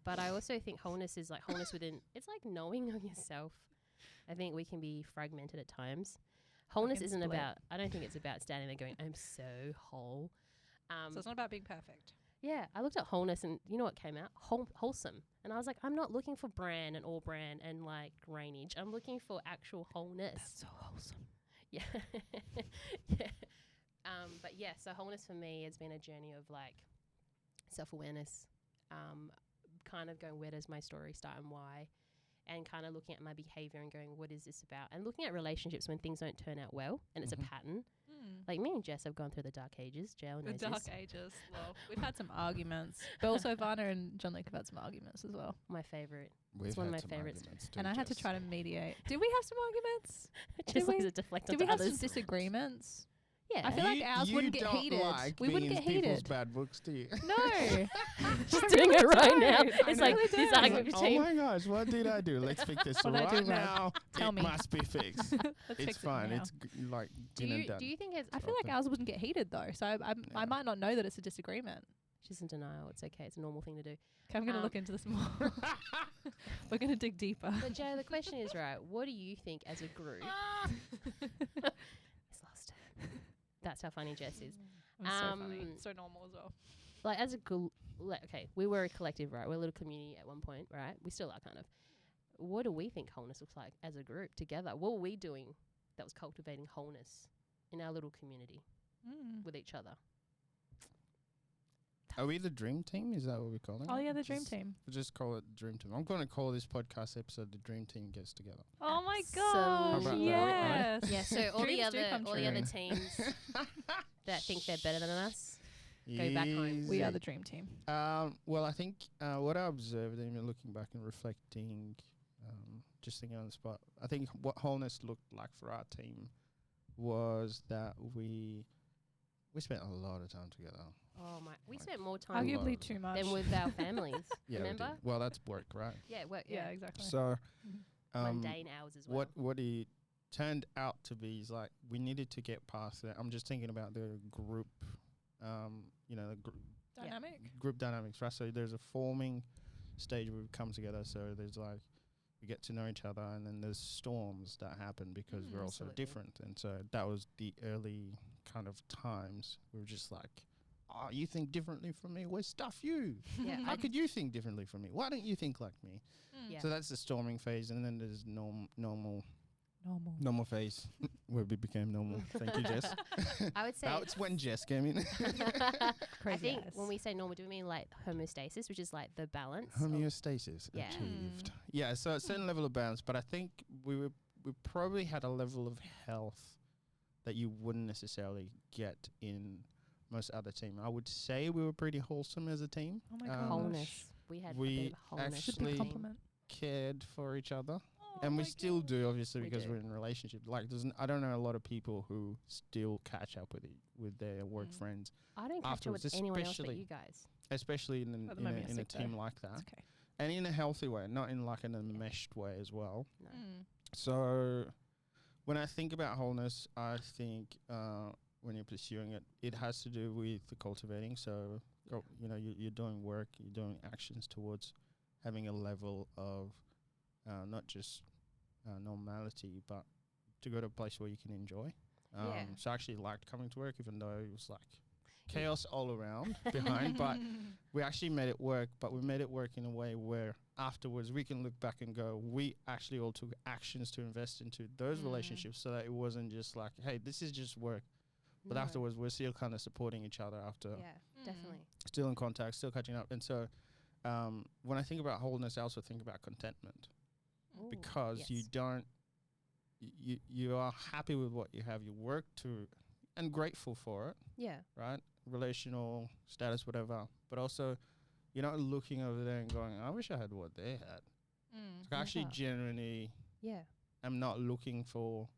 But I also think wholeness is like wholeness within, it's like knowing of yourself. I think we can be fragmented at times. Wholeness isn't split. about, I don't think it's about standing there going, I'm so whole. So it's not about being perfect. Yeah, I looked at wholeness and you know what came out? Wholesome. And I was like, I'm not looking for brand and all brand and like grainage. I'm looking for actual wholeness. That's so wholesome. Yeah. Yeah. But yeah, so wholeness for me has been a journey of like self-awareness, kind of going, where does my story start and why? And kind of looking at my behavior and going, what is this about? And looking at relationships when things don't turn out well and it's a pattern. Like me and Jess have gone through the dark ages. Jail knows The dark this. ages. Well, we've had some arguments. But also Ivana and John Luke have had some arguments as well. My favourite. We've one of had my some favourites. arguments too, And I had to Jess. try to mediate. Did we have some arguments? Just we? like to deflect Did onto we have some others. disagreements? Yeah. I feel like ours wouldn't get don't heated. Like We wouldn't being get people's heated. bad books, do you? No. She's doing it right now. I It's like really this don't. argument Oh between. my gosh, what did I do? Let's fix this What did I do right wrong? now. Tell it me. must be fixed. Let's It's fix fine. it now. It's like Do been and you, done. do you think it's. I feel like ours wouldn't get heated though, so I Yeah. might not know that it's a disagreement. She's in denial. It's okay. It's a normal thing to do. Okay, I'm going to look into this more. We're going to dig deeper. But Joe, the question is right. What do you think as a group? He's lost it. That's how funny Jess is. I'm so funny. So normal as well. Like as a okay, we were a collective, right? We're a little community at one point, right? We still are kind of. What do we think wholeness looks like as a group together? What were we doing that was cultivating wholeness in our little community with each other? Are we the dream team? Is that what we're calling Oh it? yeah, the dream Just- team. We'll just call it dream team. I'm going to call this podcast episode "The Dream Team Gets Together." Oh my Absolutely. gosh! How about that, Yes. Yeah. So all the Dreams do other come all the other true. teams that think they're better than us. Go back home. We are Easy. the dream team. Well, I think what I observed, even looking back and reflecting, just thinking on the spot, I think what wholeness looked like for our team was that we spent a lot of time together. Oh my! We Like, spent more time Arguably lot. too much. than with our families. Yeah, we did. Remember? Well, that's work, right? Yeah. Work. yeah, Yeah. exactly. So, Mundane hours as well. what it turned out to be is like we needed to get past that. I'm just thinking about the group, the Dynamic. group dynamics, right? So there's a forming stage where we come together. So there's like we get to know each other, and then there's storms that happen because we're all so Absolutely. different. And so that was the early kind of times. We were just like, oh, you think differently from me? Well, stuff you. Yeah. How could you think differently from me? Why don't you think like me? Yeah. So that's the storming phase, and then there's normal phase where we became normal. Thank you, Jess. I would say. That's when Jess came in. I Crazy think eyes. when we say normal, do we mean like homeostasis, which is like the balance? of- Homeostasis Yeah. achieved. Yeah, so a certain level of balance, but I think we probably had a level of health that you wouldn't necessarily get in most other team. I would say we were pretty wholesome as a team. Oh my gosh. Wholeness. We had a we bit of wholeness. Should actually be compliment. Cared for each other. Oh And we my still gosh. do, obviously, We because do. we're in a relationship. Like, I don't know a lot of people who still catch up with their work friends, I don't catch up afterwards, with anyone else but especially- you guys. especially in At the in moment, a you're sick team though. like that, It's okay. and in a healthy way, not in like an enmeshed way as well. No. So, when I think about wholeness, I think when you're pursuing it, it has to do with the cultivating. So, you're doing work, you're doing actions towards having a level of not just normality, but to go to a place where you can enjoy. So I actually liked coming to work, even though it was like chaos all around behind. But we actually made it work, but we made it work in a way where afterwards we can look back and go, we actually all took actions to invest into those relationships, so that it wasn't just like, hey, this is just work. But No. afterwards, we're still kind of supporting each other after, Yeah, definitely. still in contact, still catching up. And so when I think about wholeness, I also think about contentment, Ooh, because you yes. don't, you are happy with what you have, you work to, and grateful for it, Yeah. right? Relational status, whatever. But also, you're not looking over there and going, I wish I had what they had. Mm. I actually Never. genuinely Yeah. am not looking for,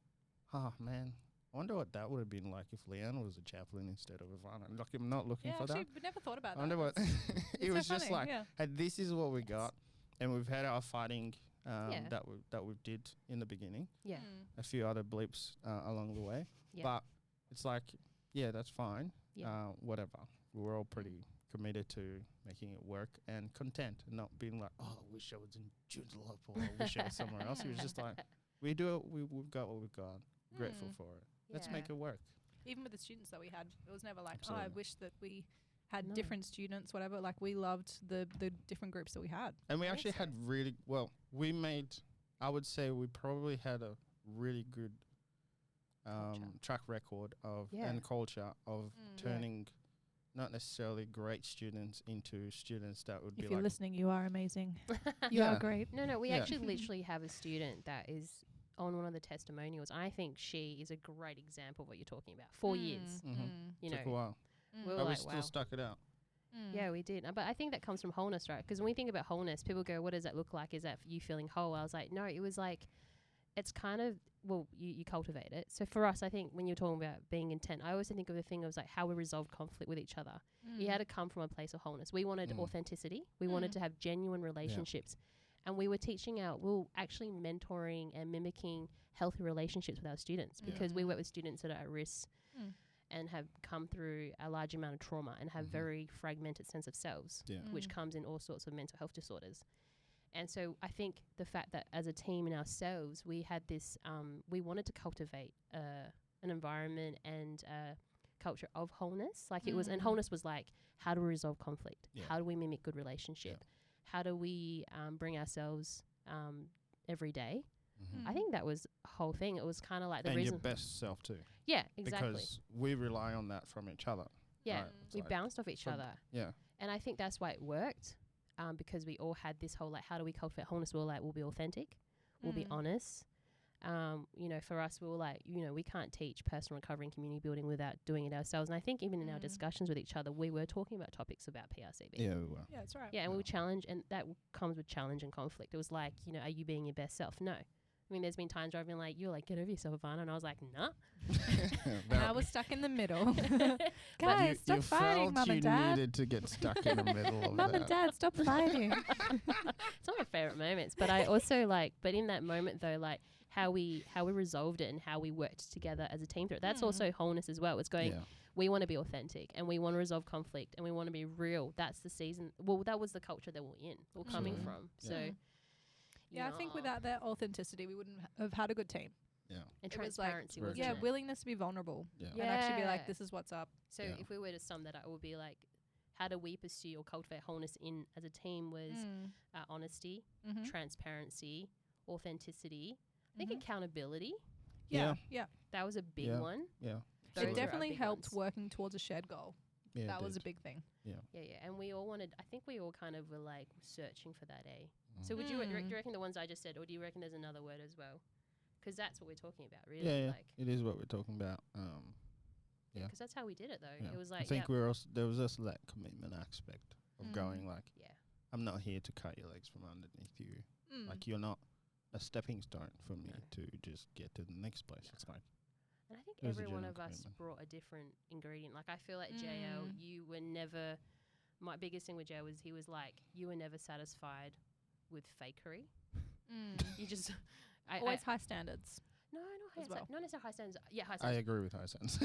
man, I wonder what that would have been like if Leanne was a chaplain instead of Ivana. Like, I'm not looking Yeah, for actually, that. we never thought about I that. wonder what It's it so was just funny, like, yeah. hey, this is what we got, and we've had our fighting Yeah. that we did in the beginning, Yeah. Mm. a few other bleeps along the way, Yeah. but it's like, yeah, that's fine, Yeah. whatever. We were all pretty committed to making it work and content, and not being like, oh, I wish I was in Joondalup, or I wish I was somewhere else. It was just like, we do it, we've got what we've got, grateful Mm. for it. Let's Yeah. make it work. Even with the students that we had, it was never like, oh, Absolutely. I wish that we had No. different students, whatever. Like, we loved the different groups that we had. And we I actually think had really well. We made, I would say, we probably had a really good Culture. track record of Yeah. and culture of Mm. turning not necessarily great students into students that would be If you're like, listening, you are amazing. You Yeah. are great. No, we Yeah. actually literally have a student that is on one of the testimonials. I think she is a great example of what you're talking about. 4 years, you took a know. while, We were but we like, still wow. stuck it out. Yeah, we did. But I think that comes from wholeness, right? Because when we think about wholeness, people go, what does that look like? Is that you feeling whole? I was like, no, it was like, it's kind of, well, you cultivate it. So for us, I think when you're talking about being intent, I always think of the thing of like how we resolved conflict with each other. You had to come from a place of wholeness. We wanted authenticity. We wanted to have genuine relationships. And we were we were actually mentoring and mimicking healthy relationships with our students, because we work with students that are at risk and have come through a large amount of trauma and have very fragmented sense of selves, Yeah. which comes in all sorts of mental health disorders. And so I think the fact that as a team in ourselves, we had this, we wanted to cultivate an environment and culture of wholeness. Like it was, and wholeness was like, how do we resolve conflict? Yeah. How do we mimic good relationship? How do we bring ourselves every day? I think that was a whole thing. It was kind of like the And reason. your best self too, Yeah, exactly. because we rely on that from each other. Yeah, right? It's we like, bounced off each from- other. yeah, And I think that's why it worked, because we all had this whole, like, how do we cultivate wholeness? We were like, we'll be authentic, we'll be honest. You know, for us, we were like, you know, we can't teach personal recovery and community building without doing it ourselves. And I think even in our discussions with each other, we were talking about topics about PRCB. yeah, we were. Yeah, that's right. Yeah, and we would challenge, and that comes with challenge and conflict. It was like, you know, are you being your best self? No. I mean, there's been times where I've been like, you're like, get over yourself, Ivana. And I was like, nah. And I was stuck in the middle. But Guys, stop you fighting, felt Mum you and Dad. needed to get stuck in the middle of Mum that. and Dad, stop fighting. It's not my favorite moments, but I also like, but in that moment though, like how we resolved it and how we worked together as a team through it. That's also wholeness as well. It's going, Yeah. we want to be authentic and we want to resolve conflict and we want to be real. That's the season. Well, that was the culture that we're coming Absolutely. from. So, Yeah. Yeah, I think without that authenticity, we wouldn't have had a good team. Yeah. and it was like- transparency Very was Yeah, true. willingness to be vulnerable Yeah. and actually be Yeah. like, this is what's up. So Yeah. if we were to sum that up, it would be like, how do we pursue or cultivate wholeness in as a team was honesty, transparency, authenticity. I think accountability. Yeah, Yeah. yeah. That was a big Yeah. one. Yeah. Those are It our definitely big helped ones. working towards a shared goal. Yeah, That it was a did. big thing. Yeah, and we all wanted. I think we all kind of were like searching for that. So would you do you reckon the ones I just said, or do you reckon there's another word as well? Because that's what we're talking about, really. Yeah, yeah. Like, It is what we're talking about. Yeah. because that's how we did it though. Yeah. It was I like, think there was also that commitment aspect of going like, yeah, I'm not here to cut your legs from underneath you. Like you're not a stepping stone for me to just get to the next place. No. It's like, and I think It was a every one genuine of us commitment. brought a different ingredient. Like I feel like JL, you were never. My biggest thing with JL was he was like, you were never satisfied with fakery. You just Always high standards. No, not as well. not necessarily high standards. Yeah, high I standards. agree with high sense.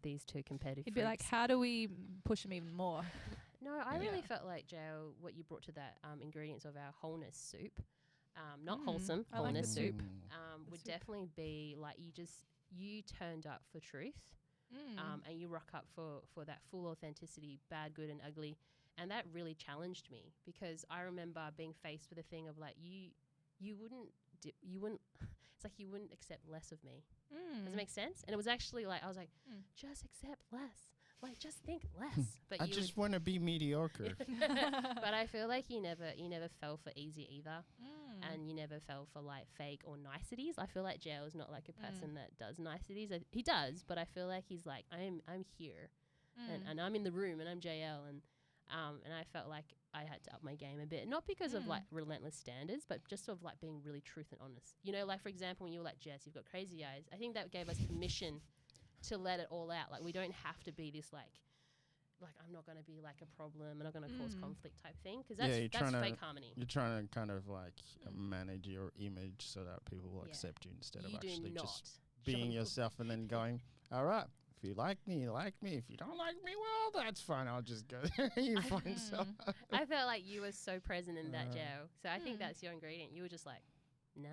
These two competitive. He'd be like, freaks. how do we push him even more? No, I really Yeah. felt like JL, what you brought to that ingredients of our wholeness soup, not Mm, wholesome I like the wholeness soup, Mm. would soup. definitely be like you turned up for truth. And you rock up for that full authenticity, bad, good, and ugly. And that really challenged me because I remember being faced with a thing of like, you wouldn't, it's like you wouldn't accept less of me. Does it make sense? And it was actually like, I was like, just accept less. Like, just think less. But I you just want to be mediocre. but I feel like you never fell for easy either. And you never fell for like fake or niceties. I feel like Jail is not like a person that does niceties. He does, but I feel like he's like, I'm here and I'm in the room and I'm JL and I felt like I had to up my game a bit, not because of like relentless standards, but just of like being really truth and honest. You know, like for example, when you were like, Jess, you've got crazy eyes. I think that gave us permission to let it all out. Like we don't have to be this like I'm not going to be like a problem. I'm not going to cause conflict type thing because that's fake harmony. You're trying to kind of like manage your image so that people will accept you instead of actually just being yourself and then going, all right, if you like me, you like me. If you don't like me, well, that's fine. I'll just go there. You find someone. I felt like you were so present in that jail. So I think that's your ingredient. You were just like, no.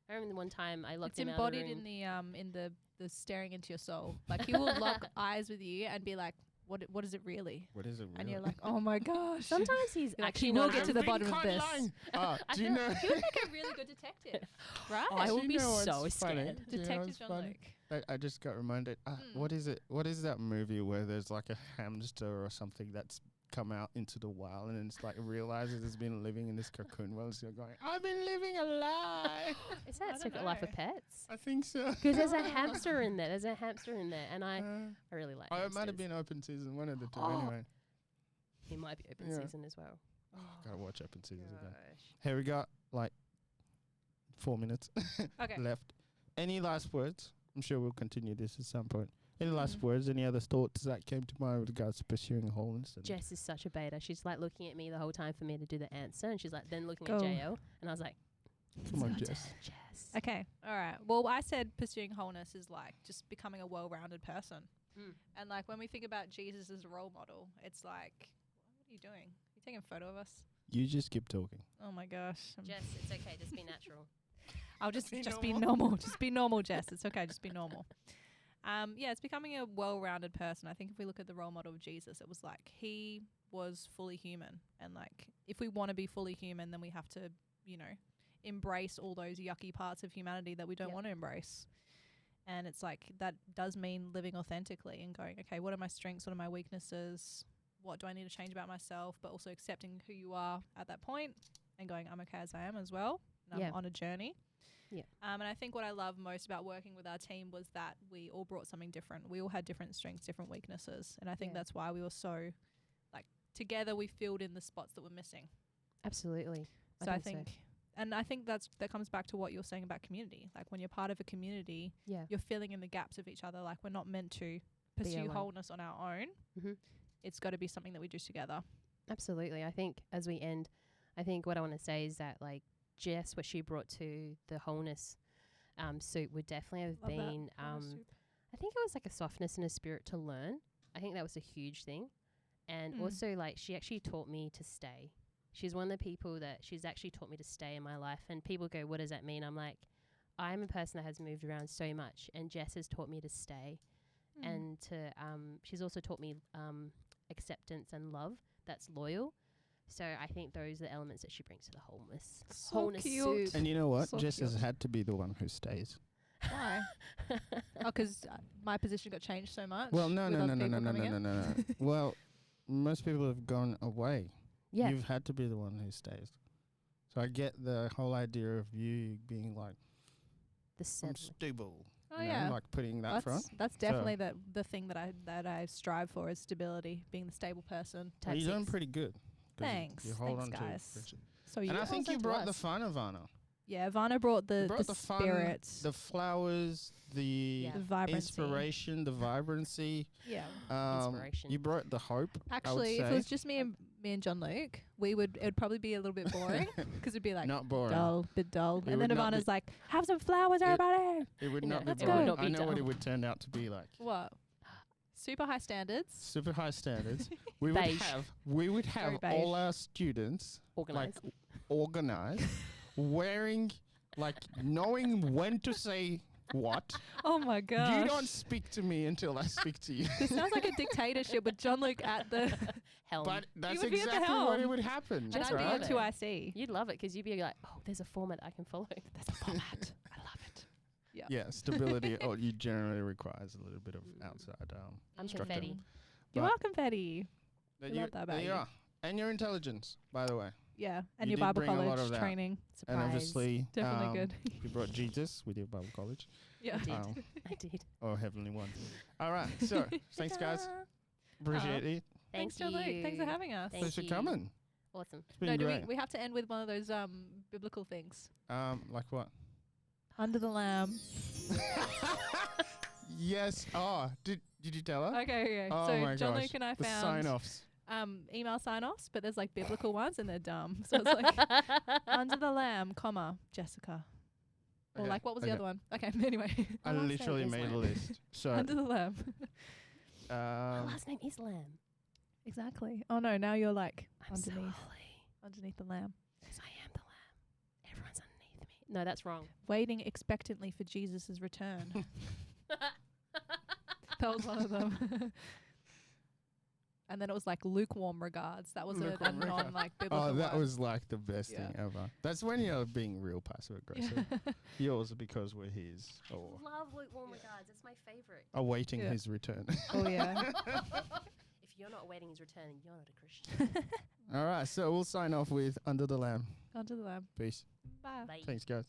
I remember the one time I looked him out of the room. It's embodied in the staring into your soul. Like he will lock eyes with you and be like, what is it really? What is it really? And you're like, oh my gosh. Sometimes he's Like, actually he will not get to the bottom of Can't this. lie. Do you know? He would make a really good detective, right? I would Do be you know what's so funny? scared. Do you know Detective what's John funny? Luke. I just got reminded. What is it? What is that movie where there's like a hamster or something that's come out into the wild and it's like realizes it's been living in this cocoon while it's still going, I've been living a lie. Is that Secret Life of Pets? I think so. Because there's a hamster in there. There's a hamster in there, and I really like. Oh, it hamsters. might have been open season, one of the two. Oh. Anyway, He might be open Yeah. season as well. gotta watch open seasons again. Gosh. Hey, we got like 4 minutes Okay. left. Any last words? I'm sure we'll continue this at some point. Any last words? Any other thoughts that came to mind with regards to pursuing wholeness? And Jess is such a beta. She's like looking at me the whole time for me to do the answer, and she's like then looking Go. at JL, and I was like, come on, "It's your Jess. turn, Jess." Okay. All right. Well, I said pursuing wholeness is like just becoming a well-rounded person. And like when we think about Jesus as a role model, it's like, what are you doing? You taking a photo of us? You just keep talking. Oh my gosh. Jess, it's okay. Just be natural. I'll just Be be normal. Just be normal, Jess. It's okay. Just be normal. Yeah, it's becoming a well-rounded person. I think if we look at the role model of Jesus, it was like he was fully human. And like if we want to be fully human, then we have to, you know, embrace all those yucky parts of humanity that we don't want to embrace. And it's like that does mean living authentically and going, okay, what are my strengths? What are my weaknesses? What do I need to change about myself? But also accepting who you are at that point and going, I'm okay as I am as well. And I'm on a journey. Yeah. And I think what I love most about working with our team was that we all brought something different. We all had different strengths, different weaknesses. And I think that's why we were so, like, together we filled in the spots that were missing. Absolutely. So I think and I think that comes back to what you're saying about community. Like when you're part of a community, you're filling in the gaps of each other. Like we're not meant to pursue wholeness on our own. It's got to be something that we do together. Absolutely. I think as we end, I think what I want to say is that like Jess, what she brought to the wholeness suit would definitely have been, I think it was like a softness and a spirit to learn. I think that was a huge thing. And also like she actually taught me to stay. She's one of the people that she's actually taught me to stay in my life. And people go, what does that mean? I'm like, I'm a person that has moved around so much. And Jess has taught me to stay. And to she's also taught me acceptance and love that's loyal. So I think those are the elements that she brings to the wholeness cute. soup. And you know what? So Jess has cute. had to be the one who stays. Why? Oh, because my position got changed so much. Well, no. with other people coming in? Well, most people have gone away. Yeah. You've had to be the one who stays. So I get the whole idea of you being like, The I'm settling. stable. Oh you know, yeah. like putting that front. That's definitely the thing that I strive for is stability, being the stable person. Well, you're doing pretty good. 'cause Thanks. You hold Thanks, on guys. to it. So And you I think you brought the fun, Ivana. yeah, Ivana brought You the brought the fun, spirits, the flowers, the the vibrancy. inspiration, the vibrancy. Yeah. Inspiration. You brought the hope. Actually, if it was just me and John Luke, it would probably be a little bit boring because it'd be like not boring. dull, bit dull. It And then would not Ivana's be- like, have some flowers, everybody. It would Yeah, not be let's boring. go. I know what Dull. it would turn out to be like. What? Super high standards. Super high standards. we Beige. would have Very all beige. our students Organized. like organized, wearing like knowing when to say what. Oh my gosh. You don't speak to me until I speak to you. This sounds like a dictatorship with John Luke at the Helm. But that's would be at the exactly what it helm. would happen. and Just I'd be love on it. 2IC. You'd love it because you'd be like, oh, there's a format I can follow. That's a format. I love it. Yeah, stability. Oh, you generally requires a little bit of outside. I'm structure. confetti. You're But- welcome, Betty. That We love that about there you you. are. And your intelligence, by the way. Yeah, and You your did Bible bring a lot college of that. training. And Surprise. obviously, Definitely good. you brought Jesus with your Bible college. Yeah. I did. Um, I did. or Heavenly One. All right. So, thanks, guys. Appreciate it. Thanks, Thank John you. Luke. Thanks for having us. Thank Thanks for you. coming. Awesome. It's been No, do great. we have to end with one of those biblical things. Like what? Under the Lamb. Yes. Oh, did you tell her? Okay. Oh So my John gosh. Luke and I The found sign-offs. email sign-offs, but there's like biblical ones and they're dumb. So it's like Under the Lamb, comma, Jessica. Or Okay, like what was the okay. other one? Okay, anyway. I My last literally name is made a Lamb. list. So, Under the Lamb. My last name is Lamb. Exactly. Oh no, now you're like I'm so underneath holy. underneath the lamb. Because I am the lamb. Everyone's underneath me. No, that's wrong. Waiting expectantly for Jesus' return. That was one of them. And then it was like lukewarm regards. That was a Lukewarm regard. non like biblical oh, that one. was like the best Yeah. thing ever. That's when you're being real passive aggressive. Yours because we're his or I love lukewarm regards. It's my favorite. awaiting Yeah. his return. Oh yeah. If you're not awaiting his return, you're not a Christian. All right. So we'll sign off with Under the Lamb. Under the Lamb. Peace. Bye. Bye. Thanks, guys.